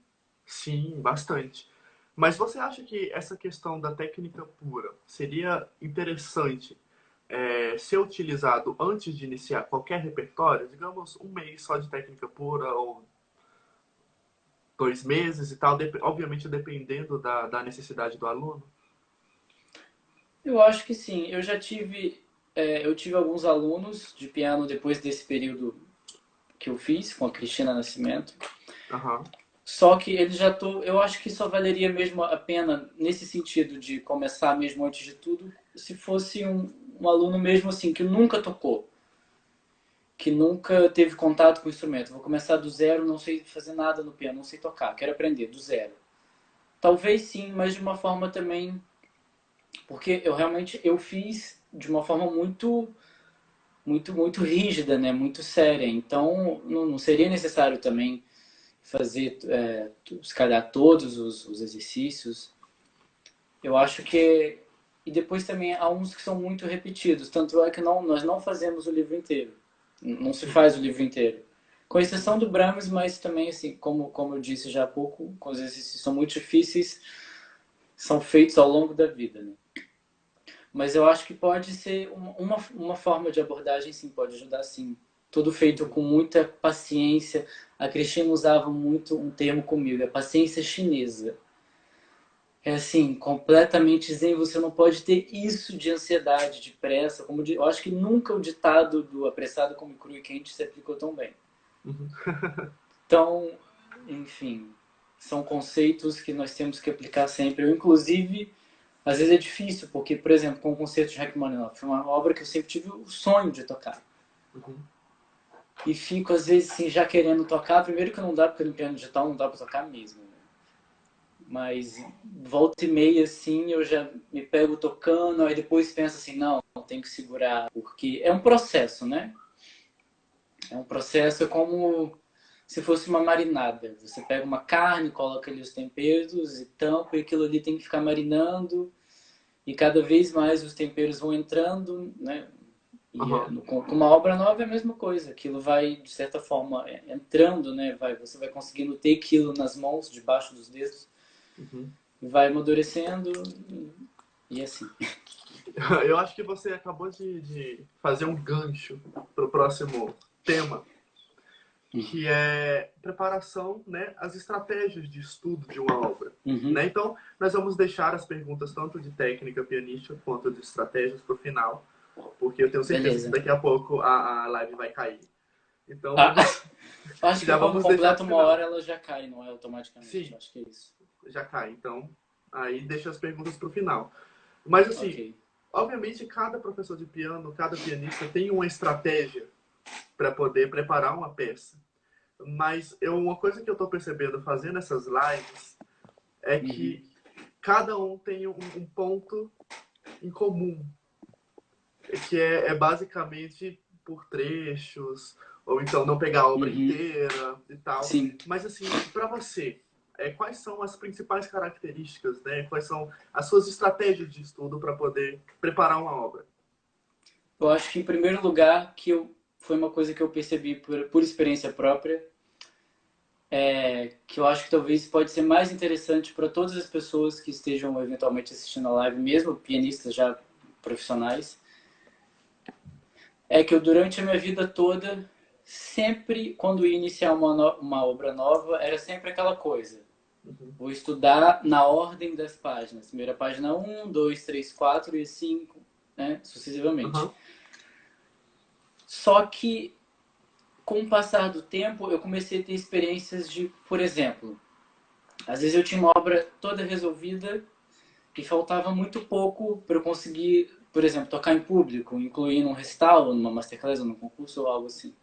sim, bastante. Mas você acha que essa questão da técnica pura seria interessante ser utilizado antes de iniciar qualquer repertório? Digamos, um mês só de técnica pura ou 2 meses e tal, obviamente dependendo da necessidade do aluno? Eu acho que sim. Eu tive alguns alunos de piano depois desse período que eu fiz com a Cristina Nascimento. Aham, Só que ele já tô, eu acho que só valeria mesmo a pena nesse sentido de começar mesmo antes de tudo, se fosse um aluno mesmo assim que nunca tocou, que nunca teve contato com o instrumento. Vou começar do zero, não sei fazer nada no piano, não sei tocar, quero aprender do zero. Talvez sim, mas de uma forma também, porque eu fiz de uma forma muito rígida, né? Muito séria. Então não seria necessário também fazer, se calhar, todos os exercícios. Eu acho que. E depois também há uns que são muito repetidos. Tanto é que nós não fazemos o livro inteiro. Não se sim. faz o livro inteiro. Com exceção do Brahms, mas também, assim, como eu disse já há pouco, os exercícios são muito difíceis, são feitos ao longo da vida, né? Mas eu acho que pode ser uma forma de abordagem, sim, pode ajudar, sim. Tudo feito com muita paciência. A Cristina usava muito um termo comigo, é paciência chinesa. É assim, completamente zen, você não pode ter isso de ansiedade, de pressa. Eu acho que nunca o ditado do apressado come cru e quente se aplicou tão bem. Uhum. Então, enfim, são conceitos que nós temos que aplicar sempre. Eu, inclusive, às vezes é difícil, porque, por exemplo, com o concerto de Rachmaninoff, foi uma obra que eu sempre tive o sonho de tocar. Uhum. E fico, às vezes, assim, já querendo tocar. Primeiro que não dá, porque no piano digital não dá pra tocar mesmo. Né? Mas volta e meia, assim, eu já me pego tocando, aí depois penso assim, não, tem que segurar, porque é um processo, né? É um processo como se fosse uma marinada. Você pega uma carne, coloca ali os temperos e tampa, e aquilo ali tem que ficar marinando, e cada vez mais os temperos vão entrando, né? E Uhum. com uma obra nova é a mesma coisa, aquilo vai, de certa forma, entrando, né? Você vai conseguindo ter aquilo nas mãos, debaixo dos dedos, Uhum. e vai amadurecendo, e assim. Eu acho que você acabou de fazer um gancho para o próximo tema, que é preparação, né, as estratégias de estudo de uma obra. Uhum. Né? Então, nós vamos deixar as perguntas tanto de técnica pianística quanto de estratégias para o final, porque eu tenho certeza que Beleza. daqui a pouco a live vai cair. Então, Ah, acho que já quando vamos deixar completa para o uma hora final. ela já cai, não é automaticamente. Sim, Acho que é isso. já cai. Então, aí deixa as perguntas para o final. Mas, assim, Ok. obviamente, cada professor de piano, cada pianista tem uma estratégia para poder preparar uma peça. Mas uma coisa que eu estou percebendo fazendo essas lives é Uhum. que cada um tem um ponto em comum, que é basicamente por trechos, ou então não pegar a obra Uhum. inteira e tal. Sim. Mas assim, para você, quais são as principais características, né? Quais são as suas estratégias de estudo para poder preparar uma obra? Eu acho que, em primeiro lugar, foi uma coisa que eu percebi por experiência própria, que eu acho que talvez pode ser mais interessante para todas as pessoas que estejam eventualmente assistindo a live, mesmo pianistas já profissionais, é que eu, durante a minha vida toda, sempre, quando ia iniciar uma obra nova, era sempre aquela coisa. Uhum. Vou estudar na ordem das páginas. Primeira página 1, 2, 3, 4 e 5, né, sucessivamente. Uhum. Só que, com o passar do tempo, eu comecei a ter experiências de, por exemplo, às vezes eu tinha uma obra toda resolvida e faltava muito pouco para eu conseguir, por exemplo, tocar em público, incluir num recital, numa masterclass, ou num concurso ou algo assim.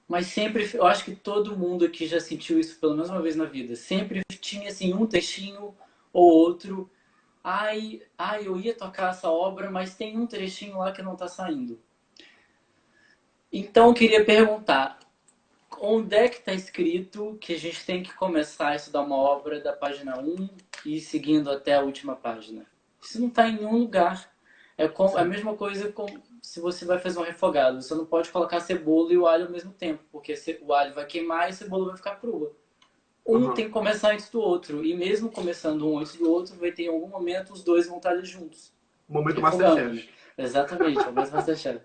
Mas sempre, eu acho que todo mundo aqui já sentiu isso pelo menos uma vez na vida. Sempre tinha assim um trechinho ou outro. Ai, eu ia tocar essa obra, mas tem um trechinho lá que não está saindo. Então eu queria perguntar, onde é que está escrito que a gente tem que começar a estudar uma obra da página 1 e ir seguindo até a última página? Isso não está em nenhum lugar. É a mesma coisa com se você vai fazer um refogado. Você não pode colocar a cebola e o alho ao mesmo tempo, porque o alho vai queimar e a cebola vai ficar crua. Um Uhum. tem que começar antes do outro. E mesmo começando um antes do outro, vai ter em algum momento os dois vão estar ali juntos. Momento Refogando, né? Masterchef. Exatamente, é o mesmo Masterchef.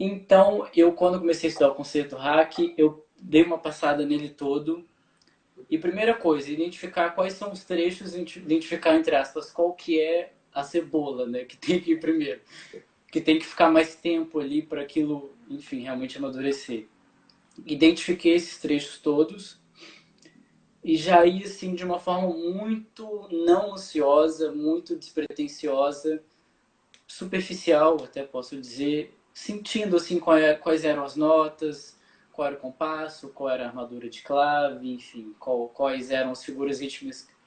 Então, eu quando comecei a estudar o conceito hack, eu dei uma passada nele todo. E primeira coisa, identificar quais são os trechos, identificar, entre aspas, qual que é a cebola, né, que tem que ir primeiro. Que tem que ficar mais tempo ali para aquilo, enfim, realmente amadurecer. Identifiquei esses trechos todos e já ia, assim, de uma forma muito não ansiosa, muito despretensiosa, superficial, até posso dizer, sentindo assim quais eram as notas, qual era o compasso, qual era a armadura de clave, enfim, quais eram as figuras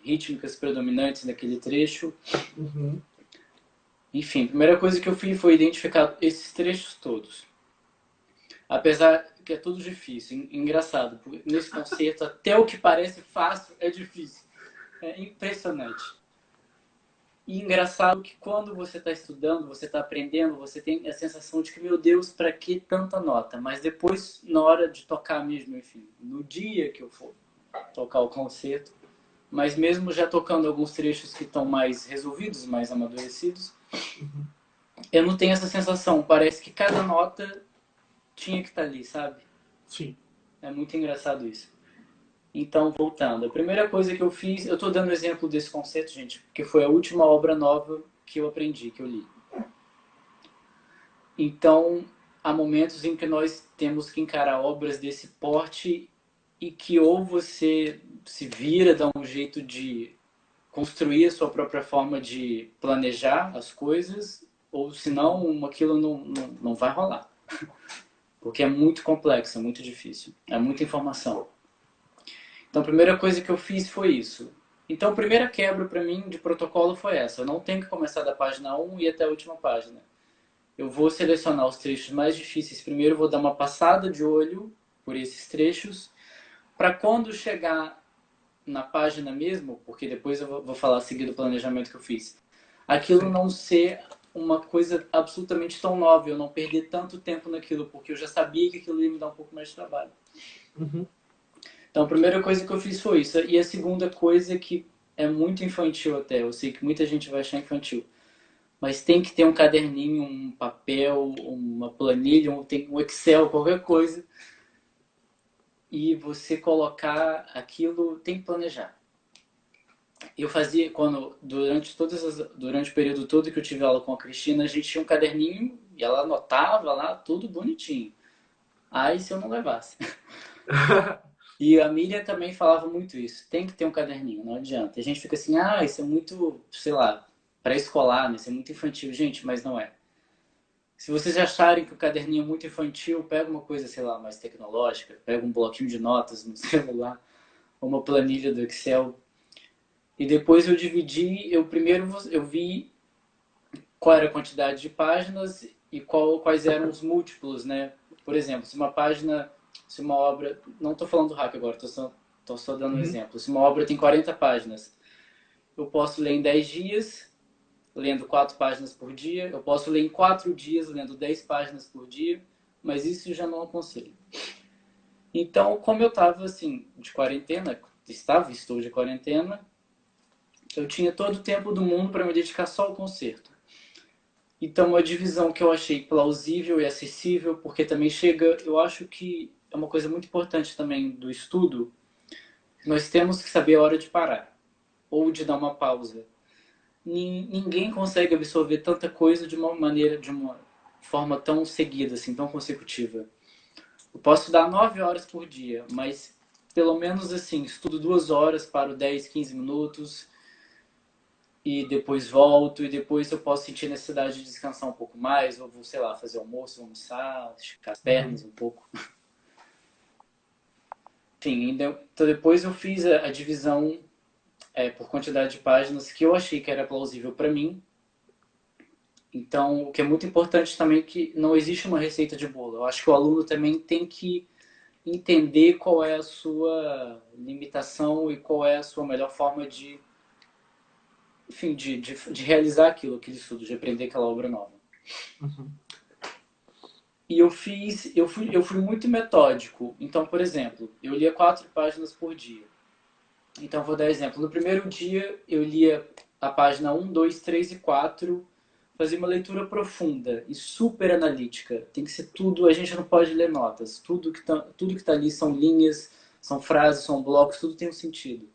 rítmicas predominantes naquele trecho. Uhum. Enfim, a primeira coisa que eu fiz foi identificar esses trechos todos. Apesar que é tudo difícil, engraçado, porque nesse concerto até o que parece fácil é difícil. É impressionante. E engraçado que quando você está estudando, você está aprendendo, você tem a sensação de que, meu Deus, para que tanta nota? Mas depois, na hora de tocar mesmo, enfim, no dia que eu for tocar o concerto, mas mesmo já tocando alguns trechos que estão mais resolvidos, mais amadurecidos, eu não tenho essa sensação. Parece que cada nota tinha que estar ali, sabe? Sim. É muito engraçado isso. Então, voltando, a primeira coisa que eu fiz, eu estou dando o exemplo desse concerto, gente, porque foi a última obra nova que eu aprendi, que eu li. Então, há momentos em que nós temos que encarar obras desse porte e que ou você se vira, dá um jeito de construir a sua própria forma de planejar as coisas, ou senão aquilo não vai rolar. Porque é muito complexo, é muito difícil, é muita informação. Então, a primeira coisa que eu fiz foi isso. Então, a primeira quebra para mim de protocolo foi essa. Eu não tenho que começar da página 1 e ir até a última página. Eu vou selecionar os trechos mais difíceis primeiro, vou dar uma passada de olho por esses trechos, para quando chegar na página mesmo, porque depois eu vou falar a seguir do planejamento que eu fiz, aquilo não ser uma coisa absolutamente tão nova, eu não perder tanto tempo naquilo, porque eu já sabia que aquilo ia me dar um pouco mais de trabalho. Uhum. Então, a primeira coisa que eu fiz foi isso. E a segunda coisa que é muito infantil até, eu sei que muita gente vai achar infantil, mas tem que ter um caderninho, um papel, uma planilha, um Excel, qualquer coisa, e você colocar aquilo, tem que planejar. Eu fazia, durante o período todo que eu tive aula com a Cristina, a gente tinha um caderninho e ela anotava lá tudo bonitinho. Aí se eu não levasse. E a Miriam também falava muito isso. Tem que ter um caderninho, não adianta. A gente fica assim, isso é muito, sei lá, pré-escolar, né? Isso é muito infantil. Gente, mas não é. Se vocês acharem que o caderninho é muito infantil, pega uma coisa, sei lá, mais tecnológica, pega um bloquinho de notas no celular, ou uma planilha do Excel. E depois eu dividi, eu vi qual era a quantidade de páginas e quais eram os múltiplos, né? Por exemplo, se uma obra, não estou falando do hack agora, estou só dando um exemplo. Se uma obra tem 40 páginas, eu posso ler em 10 dias, lendo 4 páginas por dia. Eu posso ler em 4 dias, lendo 10 páginas por dia, mas isso eu já não aconselho. Então, como eu estava assim, de quarentena, estou de quarentena, eu tinha todo o tempo do mundo para me dedicar só ao concerto. Então, uma divisão que eu achei plausível e acessível, porque também chega, eu acho que é uma coisa muito importante também do estudo, nós temos que saber a hora de parar, ou de dar uma pausa. Ninguém consegue absorver tanta coisa de uma maneira, de uma forma tão seguida, assim, tão consecutiva. Eu posso dar 9 horas por dia, mas pelo menos assim, estudo 2 horas, paro 10, 15 minutos e depois volto, e depois eu posso sentir necessidade de descansar um pouco mais, ou vou, sei lá, fazer almoço, vou almoçar, esticar as pernas um pouco. Enfim, então depois eu fiz a divisão por quantidade de páginas que eu achei que era plausível para mim. Então, o que é muito importante também é que não existe uma receita de bolo. Eu acho que o aluno também tem que entender qual é a sua limitação e qual é a sua melhor forma de, enfim, de realizar aquele estudo, de aprender aquela obra nova. E eu fui muito metódico. Então, por exemplo, eu lia 4 páginas por dia. Então, vou dar exemplo. No primeiro dia, eu lia a página 1, 2, 3 e 4, fazia uma leitura profunda e super analítica. Tem que ser tudo, a gente não pode ler notas. Tudo que tá ali são linhas, são frases, são blocos, tudo tem um sentido.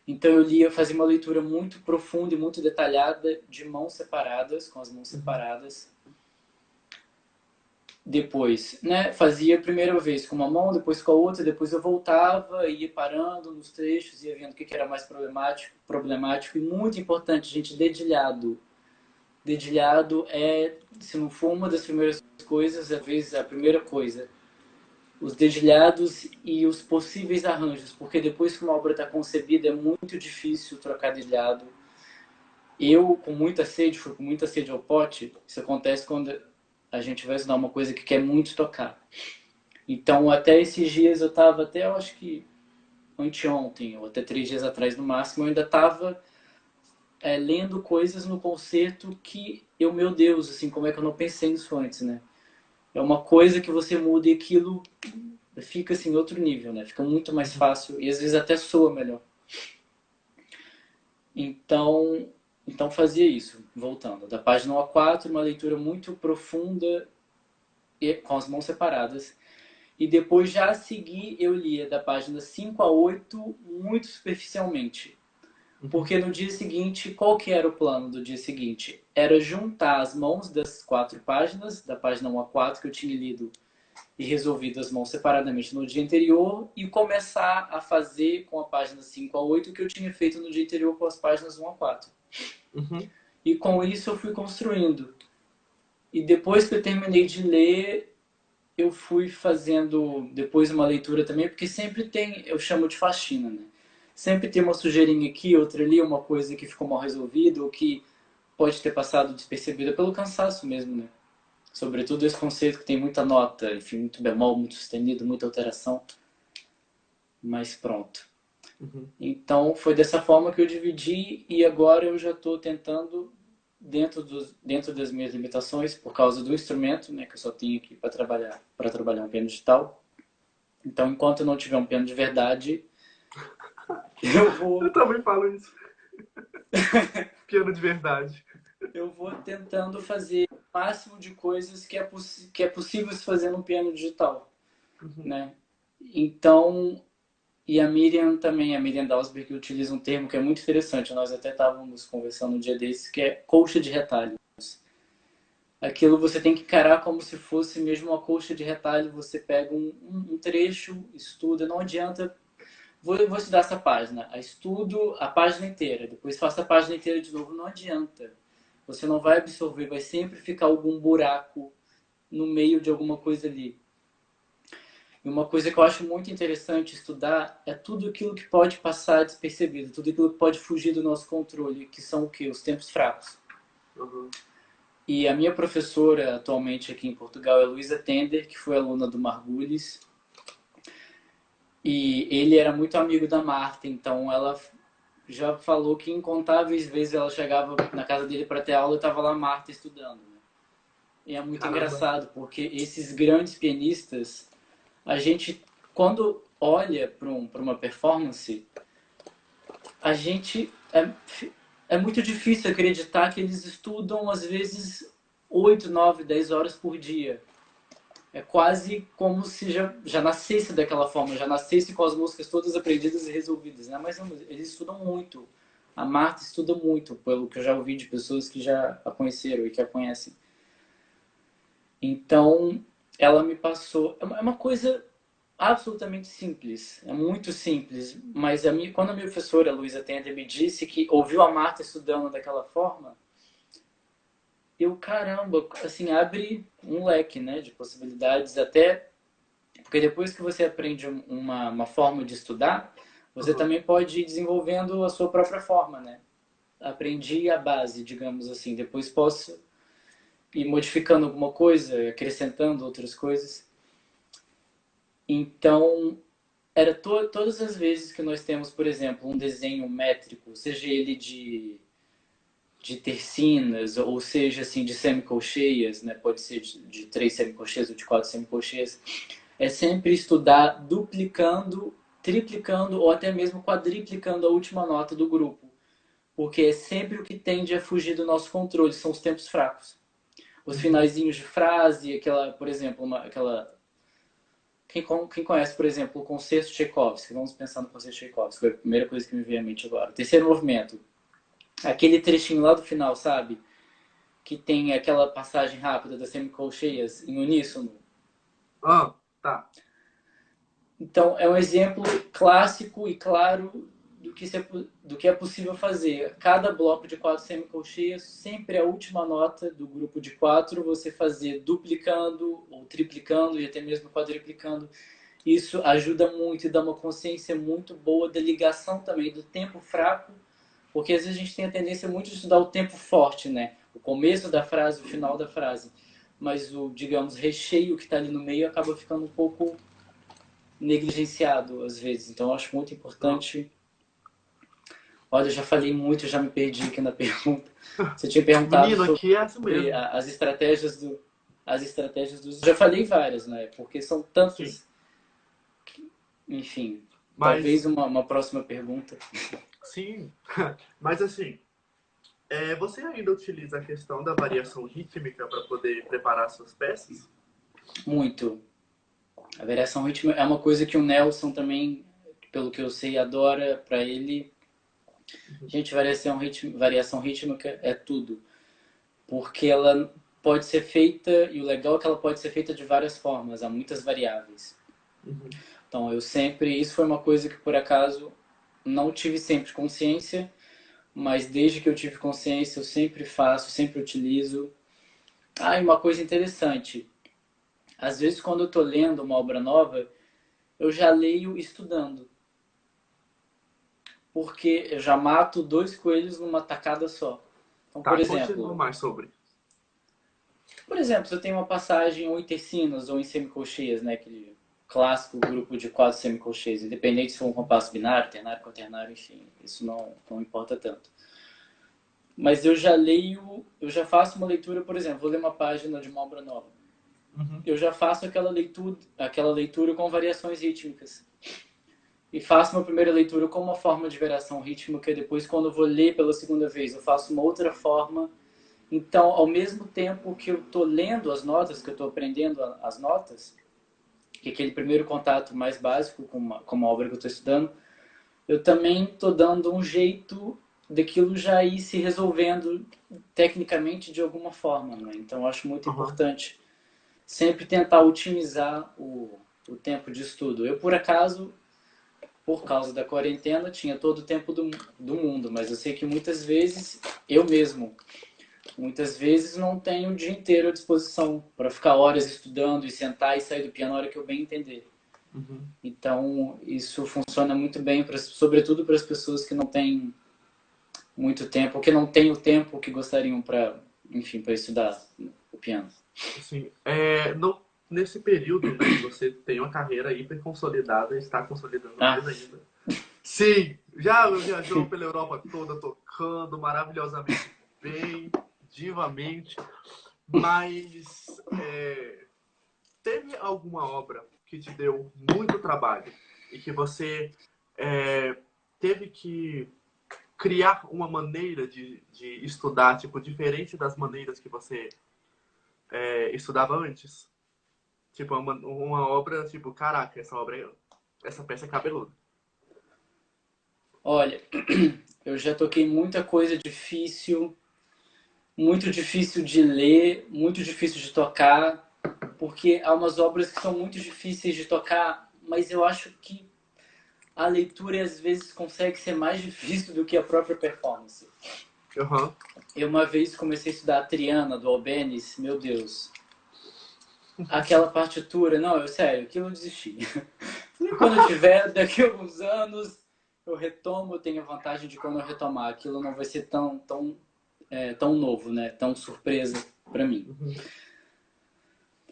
Então eu fazia uma leitura muito profunda e muito detalhada, de mãos separadas, com as mãos separadas. Depois, né, fazia a primeira vez com uma mão, depois com a outra, depois eu voltava, ia parando nos trechos, ia vendo o que era mais problemático e muito importante, gente, dedilhado. Dedilhado é, se não for uma das primeiras coisas, às vezes a primeira coisa. Os dedilhados e os possíveis arranjos, porque depois que uma obra está concebida é muito difícil trocar dedilhado. Eu, com muita sede, fui com muita sede ao pote. Isso acontece quando a gente vai estudar uma coisa que quer muito tocar. Então, até esses dias eu estava, até eu acho que anteontem, ou até 3 dias atrás no máximo, eu ainda estava lendo coisas no concerto que meu Deus, assim, como é que eu não pensei nisso antes, né? É uma coisa que você muda e aquilo fica assim, outro nível, né? Fica muito mais fácil e às vezes até soa melhor. Então, fazia isso, voltando. Da página 1 a 4, uma leitura muito profunda e com as mãos separadas. E depois, já a seguir, eu lia da página 5 a 8 muito superficialmente. Porque no dia seguinte, qual que era o plano do dia seguinte? Era juntar as mãos das 4 páginas, da página 1 a 4, que eu tinha lido e resolvido as mãos separadamente no dia anterior, e começar a fazer com a página 5 a 8 o que eu tinha feito no dia anterior com as páginas 1 a 4. Uhum. E com isso eu fui construindo. E depois que eu terminei de ler, eu fui fazendo depois uma leitura também, porque sempre tem, eu chamo de faxina, né? Sempre tem uma sujeirinha aqui, outra ali, uma coisa que ficou mal resolvida ou que pode ter passado despercebida pelo cansaço mesmo, né? Sobretudo esse conceito que tem muita nota, enfim, muito bemol, muito sustenido, muita alteração. Mas pronto. Uhum. Então foi dessa forma que eu dividi e agora eu já estou tentando, dentro das minhas limitações, por causa do instrumento, né, que eu só tenho aqui para trabalhar um piano digital. Então, enquanto eu não tiver um piano de verdade, eu Eu vou também falo isso. Piano de verdade. eu vou tentando fazer o máximo de coisas que é possível se fazer num piano digital, Uhum. né? Então, e a Miriam também, a Miriam Dalsberg, utiliza um termo que é muito interessante, nós até estávamos conversando um dia desses, que é colcha de retalho. Aquilo você tem que encarar como se fosse mesmo uma colcha de retalho, você pega um trecho, estuda, não adianta. Vou estudar essa página, estudo a página inteira, depois faço a página inteira de novo, não adianta. Você não vai absorver, vai sempre ficar algum buraco no meio de alguma coisa ali. E uma coisa que eu acho muito interessante estudar é tudo aquilo que pode passar despercebido, tudo aquilo que pode fugir do nosso controle, que são o quê? Os tempos fracos. Uhum. E a minha professora atualmente aqui em Portugal é Luísa Tender, que foi aluna do Margulis. E ele era muito amigo da Marta, então ela já falou que incontáveis vezes ela chegava na casa dele para ter aula e estava lá a Marta estudando. Né? E é muito Caramba. engraçado, porque esses grandes pianistas, a gente, quando olha para uma performance, a gente é muito difícil acreditar que eles estudam às vezes 8, 9, 10 horas por dia. É quase como se já nascesse daquela forma, já nascesse com as músicas todas aprendidas e resolvidas, né? Mas não, eles estudam muito. A Marta estuda muito, pelo que eu já ouvi de pessoas que já a conheceram e que a conhecem. Então, ela me passou. É uma coisa absolutamente simples, é muito simples, mas quando a minha professora, a Luísa Tender, me disse que ouviu a Marta estudando daquela forma, eu, caramba, assim, abre um leque, né, de possibilidades, até porque depois que você aprende uma forma de estudar, você Uhum. também pode ir desenvolvendo a sua própria forma, né? Aprendi a base, digamos assim, depois posso ir modificando alguma coisa, acrescentando outras coisas. Então, era todas as vezes que nós temos, por exemplo, um desenho métrico, seja ele de tercinas, ou seja, assim, de semicolcheias, né? Pode ser de 3 semicolcheias ou de 4 semicolcheias, é sempre estudar duplicando, triplicando ou até mesmo quadriplicando a última nota do grupo. Porque é sempre o que tende a fugir do nosso controle, são os tempos fracos. Os Uhum. finalzinhos de frase, aquela, por exemplo, aquela quem conhece, por exemplo, o concerto Tchaikovsky, vamos pensar no concerto Tchaikovsky, foi a primeira coisa que me veio à mente agora. O terceiro movimento, aquele trechinho lá do final, sabe? Que tem aquela passagem rápida das semicolcheias em uníssono. Ah, tá. Então, é um exemplo clássico e claro do que é possível fazer. Cada bloco de 4 semicolcheias, sempre a última nota do grupo de 4, você fazer duplicando ou triplicando e até mesmo quadriplicando. Isso ajuda muito e dá uma consciência muito boa da ligação também do tempo fraco, porque às vezes a gente tem a tendência muito de estudar o tempo forte, né? O começo da frase, o final da frase. Mas o, digamos, recheio que está ali no meio acaba ficando um pouco negligenciado às vezes. Então eu acho muito Não. importante Olha, eu já falei muito, já me perdi aqui na pergunta. Você tinha perguntado Menino, aqui é assim sobre mesmo. as estratégias dos. Já falei várias, né? Porque são Sim. tantas. Enfim, talvez Mas, uma próxima pergunta. sim. Mas assim, você ainda utiliza a questão da variação rítmica para poder preparar suas peças? Muito. A variação rítmica é uma coisa que o Nelson também, pelo que eu sei, adora. Para ele, gente, variação rítmica é tudo. Porque ela pode ser feita, e o legal é que ela pode ser feita de várias formas, há muitas variáveis. Uhum. Então, isso foi uma coisa que por acaso não tive sempre consciência, mas desde que eu tive consciência eu sempre faço, sempre utilizo. Ah, e uma coisa interessante, às vezes quando eu estou lendo uma obra nova, eu já leio estudando, porque eu já mato dois coelhos numa tacada só. Então, Tá, continua mais sobre. por exemplo, se eu tenho uma passagem ou em tercinas ou em semicolcheias, né, aquele clássico grupo de quatro semicolcheias, independente se for um compasso binário, ternário, quaternário, enfim, isso não importa tanto. Mas eu já faço uma leitura, por exemplo, vou ler uma página de uma obra nova. Uhum. Eu já faço aquela leitura com variações rítmicas. E faço uma primeira leitura com uma forma de variação rítmica, e depois, quando eu vou ler pela segunda vez, eu faço uma outra forma. Então, ao mesmo tempo que eu estou lendo as notas, que eu estou aprendendo as notas, que é aquele primeiro contato mais básico com uma obra que eu estou estudando, eu também estou dando um jeito daquilo já ir se resolvendo tecnicamente de alguma forma, né? Então, eu acho muito Uhum. importante sempre tentar otimizar o tempo de estudo. Eu, por acaso, por causa da quarentena, tinha todo o tempo do mundo, mas eu sei que muitas vezes, eu mesmo, muitas vezes não tenho o dia inteiro à disposição para ficar horas estudando e sentar e sair do piano na hora que eu bem entender. Uhum. Então, isso funciona muito bem, sobretudo para as pessoas que não têm muito tempo, ou que não têm o tempo que gostariam para, enfim, para estudar o piano. Assim, nesse período, né, que você tem uma carreira hiper consolidada e está consolidando Ah, mais ainda. Sim, já viajou pela Europa toda tocando maravilhosamente bem, divamente, mas teve alguma obra que te deu muito trabalho e que você é, teve que criar uma maneira de estudar, tipo, diferente das maneiras que você estudava antes? Tipo, uma obra, tipo, caraca, essa peça é cabeluda. olha, eu já toquei muita coisa difícil, muito difícil de ler, muito difícil de tocar, porque há umas obras que são muito difíceis de tocar, mas eu acho que a leitura às vezes consegue ser mais difícil do que a própria performance. Uhum. Eu uma vez comecei a estudar a Triana do Albéniz, meu Deus. Aquela partitura, não, sério, aquilo eu desisti. E quando eu tiver, daqui a alguns anos, eu retomo, eu tenho a vantagem de quando eu retomar, aquilo não vai ser tão novo, né? Tão surpresa para mim. Uhum.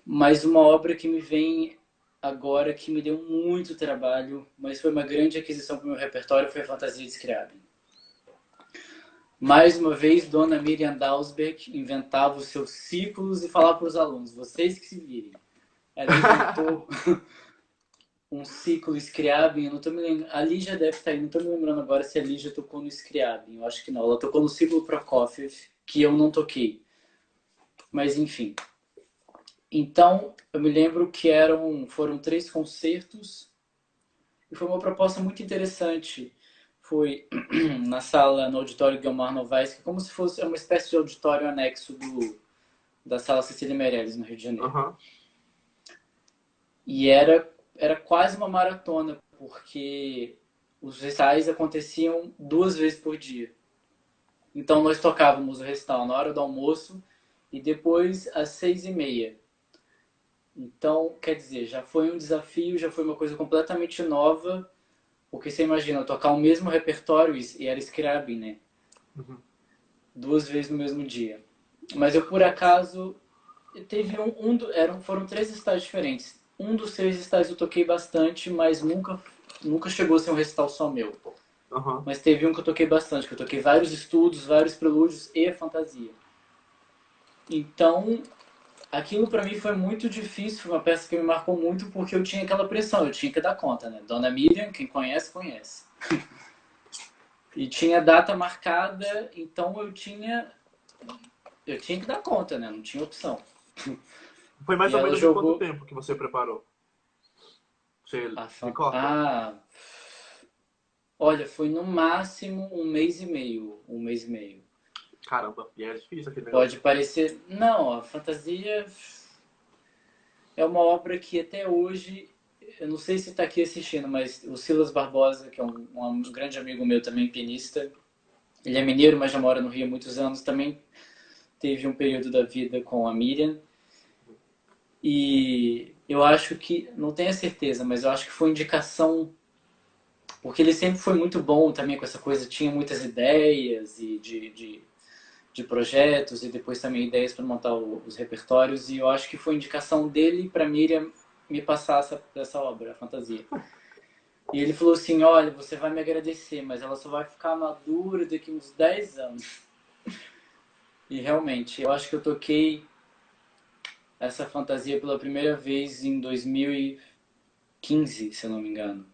Mas uma obra que me vem agora, que me deu muito trabalho, mas foi uma grande aquisição para o meu repertório, foi a Fantasia de Scriabin. Mais uma vez, Dona Miriam Dalsbeck inventava os seus ciclos e falava para os alunos, vocês que se virem. Ela inventou um ciclo Scriabin, eu não tô me lembrando, a Lígia deve estar aí, não estou me lembrando agora se a Lígia tocou no Scriabin, eu acho que não, ela tocou no ciclo Prokofiev, que eu não toquei, mas enfim. Então, eu me lembro que foram 3 concertos e foi uma proposta muito interessante. Foi no auditório Guilmar Novaes, que é como se fosse uma espécie de auditório anexo da Sala Cecília Meirelles, no Rio de Janeiro. Uhum. E era quase uma maratona, porque os recitais aconteciam 2 vezes por dia. Então nós tocávamos o recital na hora do almoço e depois às 6h30. Então, quer dizer, já foi um desafio, já foi uma coisa completamente nova, porque você imagina, tocar o mesmo repertório, e era Scriabin, né? Uhum. 2 vezes no mesmo dia. Mas eu, por acaso, teve foram 3 recitais diferentes. Um dos 3 recitais eu toquei bastante, mas nunca chegou a ser um recital só meu. Aham. mas teve um que eu toquei bastante, que eu toquei vários estudos, vários prelúdios e a fantasia. Então, aquilo pra mim foi muito difícil, foi uma peça que me marcou muito porque eu tinha aquela pressão, eu tinha que dar conta, né? Dona Miriam, quem conhece, conhece. E tinha data marcada, então eu tinha que dar conta, né? Não tinha opção. Foi mais E ou ela menos em quanto jogou tempo que você preparou? Você a recorda? olha, foi no máximo um mês e meio, um mês e meio. Caramba, e é difícil aquele Pode negócio. parecer, não, a fantasia é uma obra que até hoje, eu não sei se está aqui assistindo, mas o Silas Barbosa, que é um grande amigo meu também, pianista, ele é mineiro, mas já mora no Rio há muitos anos, também teve um período da vida com a Miriam. E eu acho que, não tenho a certeza, mas eu acho que foi indicação, porque ele sempre foi muito bom também com essa coisa, tinha muitas ideias e de projetos e depois também ideias para montar os repertórios, e eu acho que foi indicação dele para Miriam me passar essa obra, a fantasia. E ele falou assim, olha, você vai me agradecer, mas ela só vai ficar madura daqui uns 10 anos. E realmente, eu acho que eu toquei essa fantasia pela primeira vez em 2015, se eu não me engano.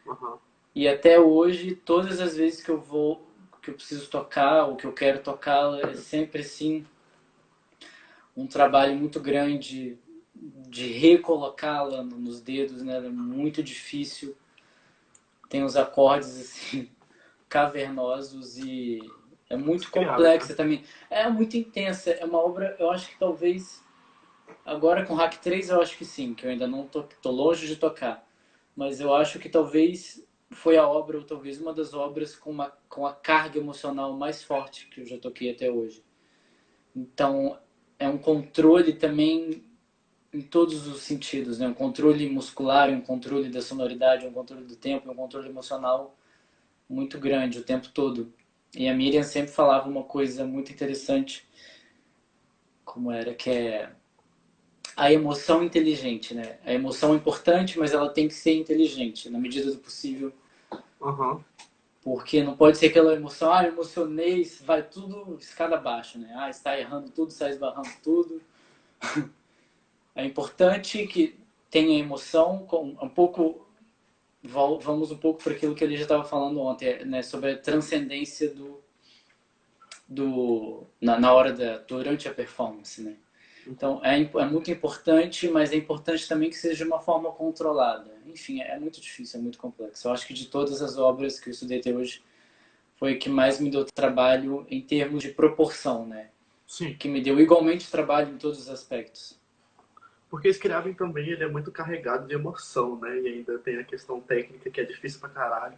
Aham. E até hoje, todas as vezes que eu vou, que eu preciso tocar, ou que eu quero tocar, é sempre assim, um trabalho muito grande de recolocá-la nos dedos, né? É muito difícil. Tem uns acordes assim cavernosos e é Os muito criados, né? complexa também. É muito intensa, é uma obra, eu acho que talvez agora com Hack 3 eu acho que sim, que eu ainda não tô longe de tocar, mas eu acho que talvez foi a obra ou talvez uma das obras com a carga emocional mais forte que eu já toquei até hoje. Então, é um controle também em todos os sentidos, né? Um controle muscular, um controle da sonoridade, um controle do tempo, um controle emocional muito grande o tempo todo. E a Miriam sempre falava uma coisa muito interessante, como era, que é a emoção inteligente, né? A emoção é importante, mas ela tem que ser inteligente, na medida do possível, Aham. porque não pode ser aquela emoção, ah, emocionei, vai tudo escada abaixo, né? Ah, está errando tudo, está esbarrando tudo. É importante que tenha emoção, com um pouco, vamos um pouco para aquilo que ele já estava falando ontem, né? Sobre a transcendência na hora durante a performance, né? Então é muito importante, mas é importante também que seja de uma forma controlada. Enfim, é muito difícil, é muito complexo. Eu acho que de todas as obras que eu estudei até hoje, foi o que mais me deu trabalho em termos de proporção, né? Sim. Que me deu igualmente trabalho em todos os aspectos. Porque Scriabin também ele é muito carregado de emoção, né? E ainda tem a questão técnica que é difícil pra caralho.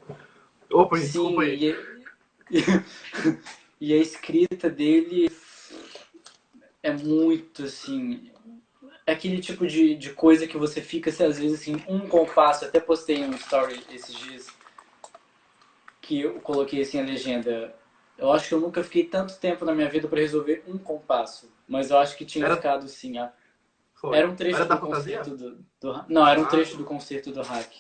Opa, desculpa Sim, aí. e a escrita dele é muito assim. É aquele tipo de coisa que você fica, assim, às vezes, assim, um compasso. Até postei um story esses dias que eu coloquei assim a legenda. Eu acho que eu nunca fiquei tanto tempo na minha vida para resolver um compasso, mas eu acho que tinha Era. ficado assim. Foi. Era um Era trecho da do fantasia? concerto não, era um Ah, trecho do concerto do Hack.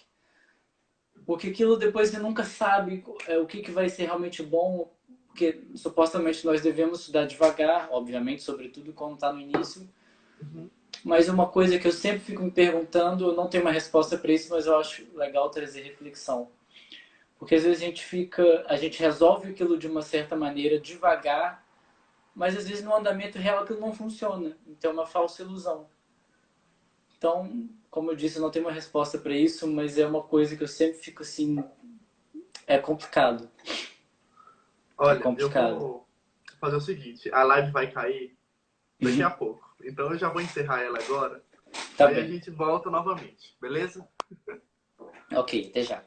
Porque aquilo depois você nunca sabe o que vai ser realmente bom, porque supostamente nós devemos estudar devagar, obviamente, sobretudo quando está no início. uhum. Mas uma coisa que eu sempre fico me perguntando, eu não tenho uma resposta para isso, mas eu acho legal trazer reflexão. Porque às vezes a gente resolve aquilo de uma certa maneira devagar, mas às vezes no andamento real aquilo não funciona. Então é uma falsa ilusão. Então, como eu disse, eu não tenho uma resposta para isso, mas é uma coisa que eu sempre fico assim, é complicado. É Olha, eu complicado. vou fazer o seguinte: a live vai cair daqui a pouco. Então eu já vou encerrar ela agora. Tá Aí a bem. gente volta novamente, beleza? Ok, até já.